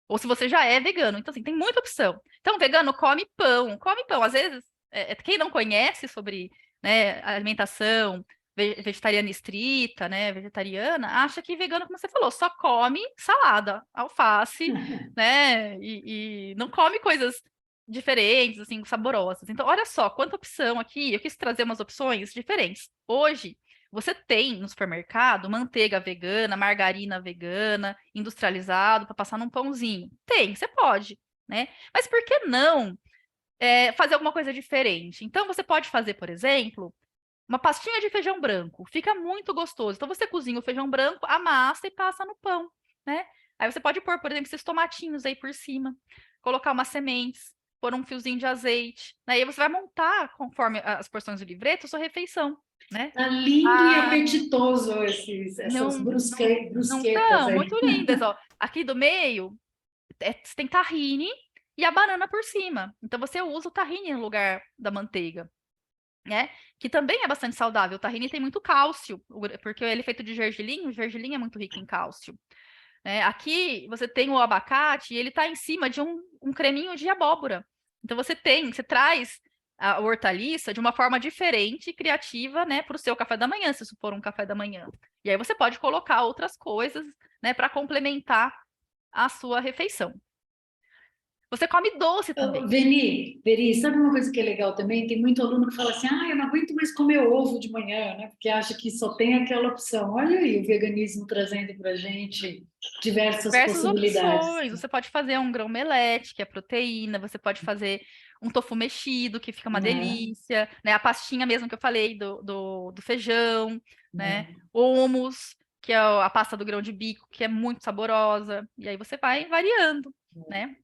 Ou se você já é vegano. Então, assim, tem muita opção. Então, vegano come pão. Come pão. Às vezes, quem não conhece sobre, né, alimentação vegetariana estrita, né, vegetariana, acha que vegano, como você falou, só come salada, alface, né, e não come coisas diferentes, assim, saborosas. Então, olha só, quanta opção aqui. Eu quis trazer umas opções diferentes. Hoje, você tem no supermercado manteiga vegana, margarina vegana, industrializado para passar num pãozinho. Tem, você pode, né? Mas por que não fazer alguma coisa diferente? Então, você pode fazer, por exemplo, uma pastinha de feijão branco. Fica muito gostoso. Então, você cozinha o feijão branco, amassa e passa no pão, né? Aí você pode pôr, por exemplo, esses tomatinhos aí por cima, colocar umas sementes, pôr um fiozinho de azeite. Né? Aí você vai montar, conforme as porções do livreto, a sua refeição, né? Tá lindo e Ah, apetitoso essas não brusquetas estão aí. muito lindas, ó. Aqui do meio você tem tahine e a banana por cima. Então você usa o tahine no lugar da manteiga, né? Que também é bastante saudável. O tahine tem muito cálcio, porque ele é feito de gergelim, o gergelim é muito rico em cálcio. Aqui você tem o abacate e ele está em cima de um creminho de abóbora. Então você traz a hortaliça de uma forma diferente, criativa, né, para o seu café da manhã, se isso for um café da manhã. E aí você pode colocar outras coisas, né, para complementar a sua refeição. Você come doce também. Veri, sabe uma coisa que é legal também? Tem muito aluno que fala assim, eu não aguento mais comer ovo de manhã, né? Porque acha que só tem aquela opção. Olha aí o veganismo trazendo para a gente diversas Diversas possibilidades. opções. Você pode fazer um grão-melete, que é proteína, você pode fazer um tofu mexido, que fica uma Né? delícia, né? A pastinha mesmo que eu falei do feijão, né? Né? Hummus, que é a pasta do grão de bico, que é muito saborosa, e aí você vai variando, né?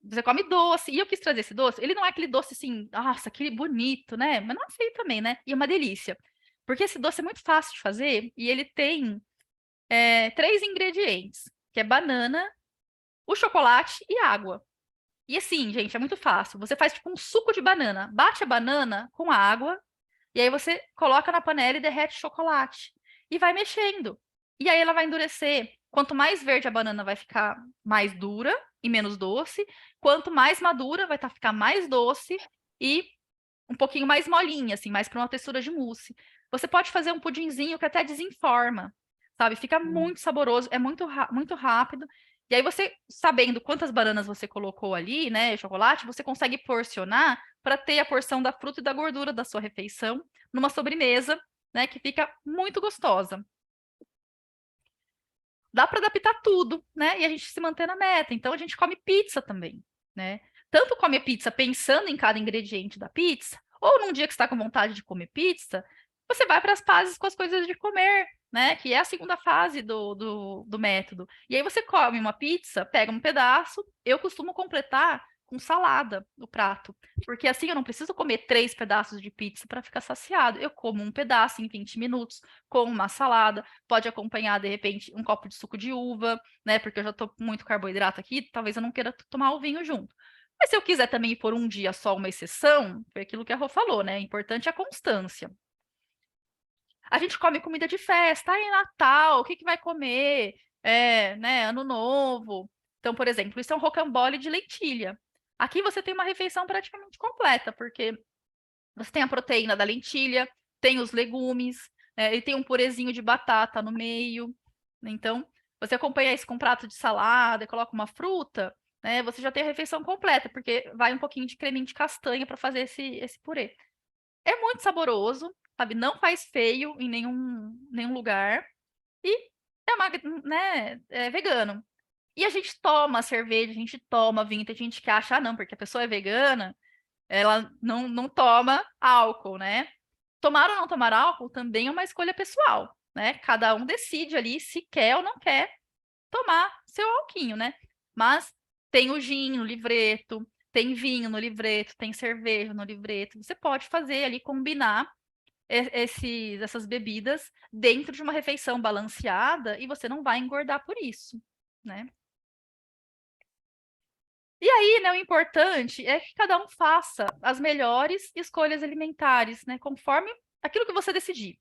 Você come doce, e eu quis trazer esse doce, ele não é aquele doce assim, nossa, que bonito, né? Mas não é feio também, né? E é uma delícia. Porque esse doce é muito fácil de fazer, e ele tem 3 ingredientes, que é banana, o chocolate e água. E assim, gente, é muito fácil. Você faz tipo um suco de banana, bate a banana com água, e aí você coloca na panela e derrete chocolate. E vai mexendo. E aí ela vai endurecer. Quanto mais verde a banana vai ficar mais dura e menos doce. Quanto mais madura vai ficar mais doce e um pouquinho mais molinha, assim, mais para uma textura de mousse. Você pode fazer um pudinzinho que até desenforma, sabe? Fica muito saboroso, é muito rápido. E aí você, sabendo quantas bananas você colocou ali, né, chocolate, você consegue porcionar para ter a porção da fruta e da gordura da sua refeição numa sobremesa, né, que fica muito gostosa. Dá para adaptar tudo, né? E a gente se mantém na meta. Então a gente come pizza também, né? Tanto come a pizza pensando em cada ingrediente da pizza, ou num dia que está com vontade de comer pizza, você vai para as fases com as coisas de comer, né? Que é a segunda fase do método. E aí você come uma pizza, pega um pedaço, eu costumo completar com salada o prato. Porque assim eu não preciso comer 3 pedaços de pizza para ficar saciado. Eu como um pedaço em 20 minutos, com uma salada, pode acompanhar, de repente, um copo de suco de uva, né? Porque eu já tô com muito carboidrato aqui, talvez eu não queira tomar o vinho junto. Mas se eu quiser também por um dia só uma exceção, foi aquilo que a Rô falou, né? Importante é a constância. A gente come comida de festa, aí Natal, o que que vai comer? Né, Ano Novo. Então, por exemplo, isso é um rocambole de lentilha. Aqui você tem uma refeição praticamente completa, porque você tem a proteína da lentilha, tem os legumes, e tem um purezinho de batata no meio. Então, você acompanha isso com um prato de salada e coloca uma fruta, né? Você já tem a refeição completa, porque vai um pouquinho de creminho de castanha para fazer esse purê. É muito saboroso, sabe? Não faz feio em nenhum lugar. E é vegano. E a gente toma cerveja, a gente toma vinho, tem gente que acha, não, porque a pessoa é vegana, ela não toma álcool, né? Tomar ou não tomar álcool também é uma escolha pessoal, né? Cada um decide ali se quer ou não quer tomar seu alquinho, né? Mas tem o gin no livreto, tem vinho no livreto, tem cerveja no livreto. Você pode fazer ali, combinar essas bebidas dentro de uma refeição balanceada e você não vai engordar por isso, né? E aí, né, o importante é que cada um faça as melhores escolhas alimentares, né, conforme aquilo que você decidir,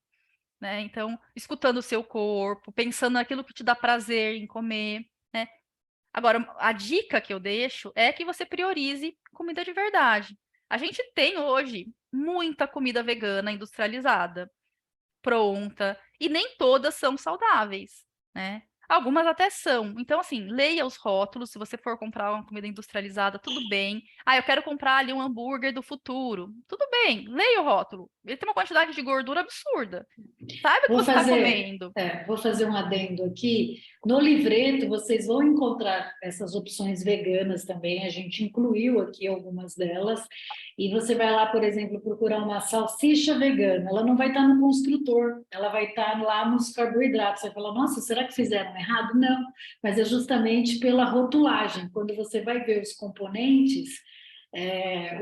né? Então, escutando o seu corpo, pensando naquilo que te dá prazer em comer, né? Agora, a dica que eu deixo é que você priorize comida de verdade. A gente tem hoje muita comida vegana industrializada, pronta, e nem todas são saudáveis, né? Algumas até são. Então, assim, leia os rótulos. Se você for comprar uma comida industrializada, tudo bem. Ah, eu quero comprar ali um hambúrguer do futuro. Tudo bem, leia o rótulo. Ele tem uma quantidade de gordura absurda. Sabe o que você está comendo. Vou fazer um adendo aqui. No livreto, vocês vão encontrar essas opções veganas também. A gente incluiu aqui algumas delas. E você vai lá, por exemplo, procurar uma salsicha vegana. Ela não vai estar no construtor, ela vai estar lá nos carboidratos. Você vai falar, nossa, será que fizeram errado? Não, mas é justamente pela rotulagem. Quando você vai ver os componentes,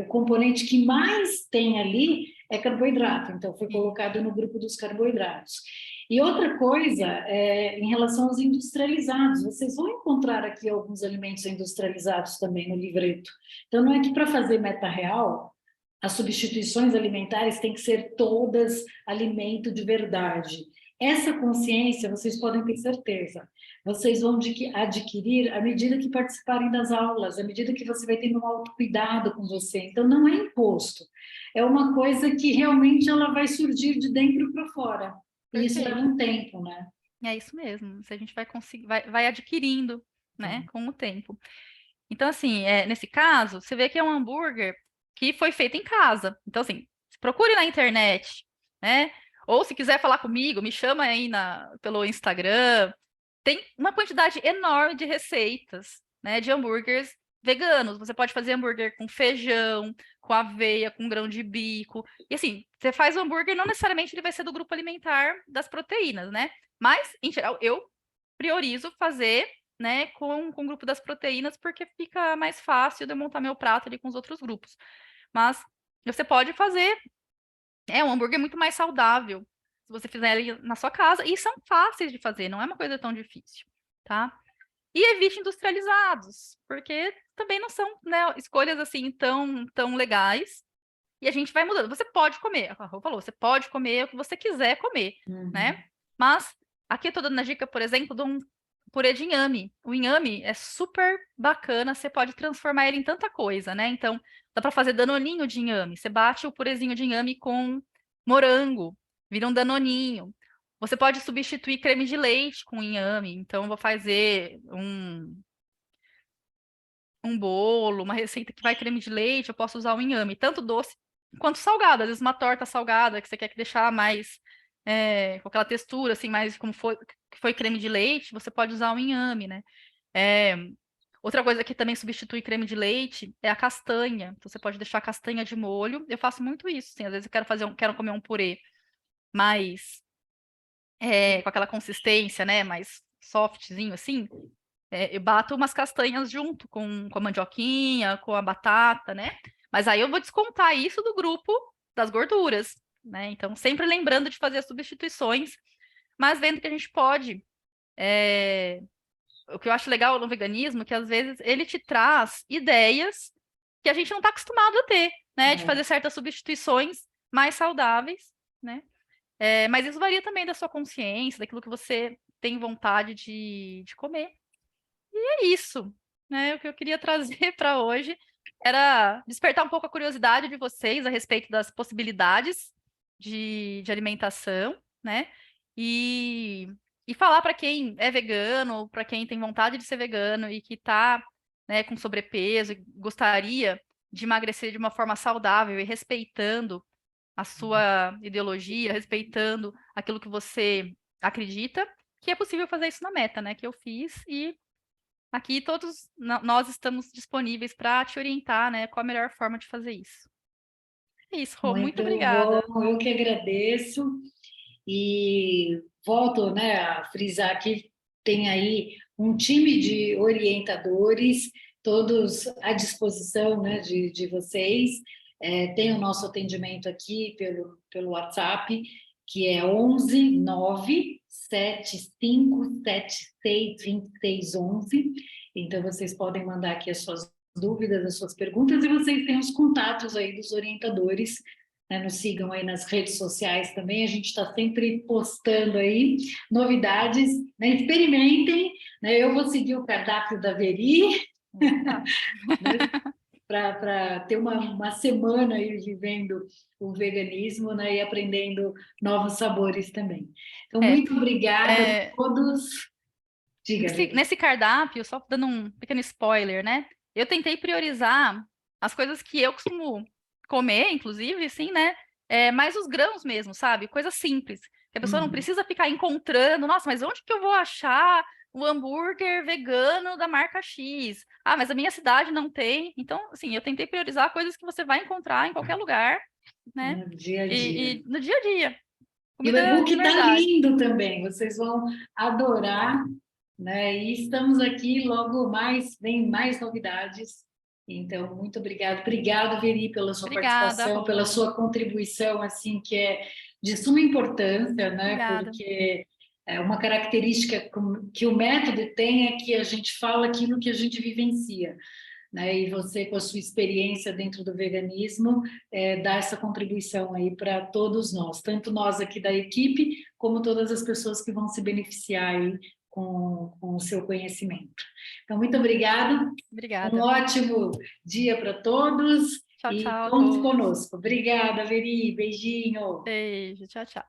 o componente que mais tem ali é carboidrato, então foi colocado no grupo dos carboidratos. E outra coisa, em relação aos industrializados, vocês vão encontrar aqui alguns alimentos industrializados também no livreto. Então, não é que para fazer meta real, as substituições alimentares têm que ser todas alimento de verdade. Essa consciência, vocês podem ter certeza, vocês vão adquirir à medida que participarem das aulas, à medida que você vai tendo um autocuidado com você. Então, não é imposto, é uma coisa que realmente ela vai surgir de dentro para fora. E isso leva um tempo, né? É isso mesmo. Se a gente vai conseguir, vai adquirindo, né, com o tempo. Então, assim, nesse caso, você vê que é um hambúrguer que foi feito em casa. Então, assim, procure na internet, né? Ou se quiser falar comigo, me chama aí pelo Instagram. Tem uma quantidade enorme de receitas, né, de hambúrgueres veganos. Você pode fazer hambúrguer com feijão, com aveia, com grão de bico. E assim, você faz o hambúrguer, não necessariamente ele vai ser do grupo alimentar das proteínas, né? Mas, em geral, eu priorizo fazer, né, com o grupo das proteínas, porque fica mais fácil de eu montar meu prato ali com os outros grupos. Mas você pode fazer um hambúrguer muito mais saudável se você fizer ele na sua casa. E são fáceis de fazer, não é uma coisa tão difícil, tá? E evite industrializados, porque também não são, né, escolhas assim tão legais. E a gente vai mudando. Você pode comer, a Rô falou, você pode comer o que você quiser comer, né? Mas aqui eu tô dando a dica, por exemplo, de um purê de inhame. O inhame é super bacana, você pode transformar ele em tanta coisa, né? Então, dá para fazer danoninho de inhame. Você bate o purezinho de inhame com morango, vira um danoninho. Você pode substituir creme de leite com inhame. Então, eu vou fazer um bolo, uma receita que vai creme de leite, eu posso usar o inhame, tanto doce quanto salgado. Às vezes uma torta salgada que você quer deixar mais com aquela textura, assim, mais como foi creme de leite, você pode usar o inhame, né? Outra coisa que também substitui creme de leite é a castanha. Então, você pode deixar a castanha de molho. Eu faço muito isso, assim, às vezes eu quero comer um purê mais com aquela consistência, né? Mais softzinho, assim. Eu bato umas castanhas junto com a mandioquinha, com a batata, né? Mas aí eu vou descontar isso do grupo das gorduras, né? Então, sempre lembrando de fazer as substituições, mas vendo que a gente pode. O que eu acho legal no veganismo é que às vezes ele te traz ideias que a gente não está acostumado a ter, né? De fazer certas substituições mais saudáveis, né? Mas isso varia também da sua consciência, daquilo que você tem vontade de comer. E é isso, né? O que eu queria trazer para hoje era despertar um pouco a curiosidade de vocês a respeito das possibilidades de alimentação, né? E, e falar para quem é vegano, para quem tem vontade de ser vegano e que está, né, com sobrepeso e gostaria de emagrecer de uma forma saudável e respeitando a sua ideologia, respeitando aquilo que você acredita, que é possível fazer isso na meta, né? Que eu fiz e aqui todos nós estamos disponíveis para te orientar, né? Qual a melhor forma de fazer isso. É isso, Rô, muito Muito bom, obrigada. eu que agradeço e volto, né, a frisar que tem aí um time de orientadores, todos à disposição, né, de vocês. Tem o nosso atendimento aqui pelo WhatsApp, que é 11 9 7576 2611. Então, vocês podem mandar aqui as suas dúvidas, as suas perguntas, e vocês têm os contatos aí dos orientadores, né? Nos sigam aí nas redes sociais também, a gente está sempre postando aí novidades, né? Experimentem, né? Eu vou seguir o cardápio da Veri, né? Para ter uma semana aí vivendo o veganismo, né? E aprendendo novos sabores também. Então, muito obrigada a É, todos. Diga, Veri. nesse cardápio, só dando um pequeno spoiler, né? Eu tentei priorizar as coisas que eu costumo comer, inclusive, assim, né? Mais os grãos mesmo, sabe? Coisa simples. Que a pessoa não precisa ficar encontrando, nossa, mas onde que eu vou achar o hambúrguer vegano da marca X? Ah, mas a minha cidade não tem. Então, assim, eu tentei priorizar coisas que você vai encontrar em qualquer lugar, né? No dia a dia. E no dia a dia. E o Comida e-book de está verdade. lindo também, vocês vão adorar, né? E estamos aqui, logo mais, vem mais novidades. Então, muito obrigada. Obrigada, Veri, pela sua Obrigada, participação, pela Rô. sua contribuição, assim, que é de suma importância, né? Obrigada. Porque é uma característica que o método tem é que a gente fala aquilo que a gente vivencia, né? E você, com a sua experiência dentro do veganismo, dá essa contribuição aí para todos nós, tanto nós aqui da equipe, como todas as pessoas que vão se beneficiar aí com o seu conhecimento. Então, muito obrigada, um Obrigada. ótimo dia para todos Tchau, e tchau a conte todos. conosco. Obrigada, Veri, beijinho. Beijo, tchau, tchau.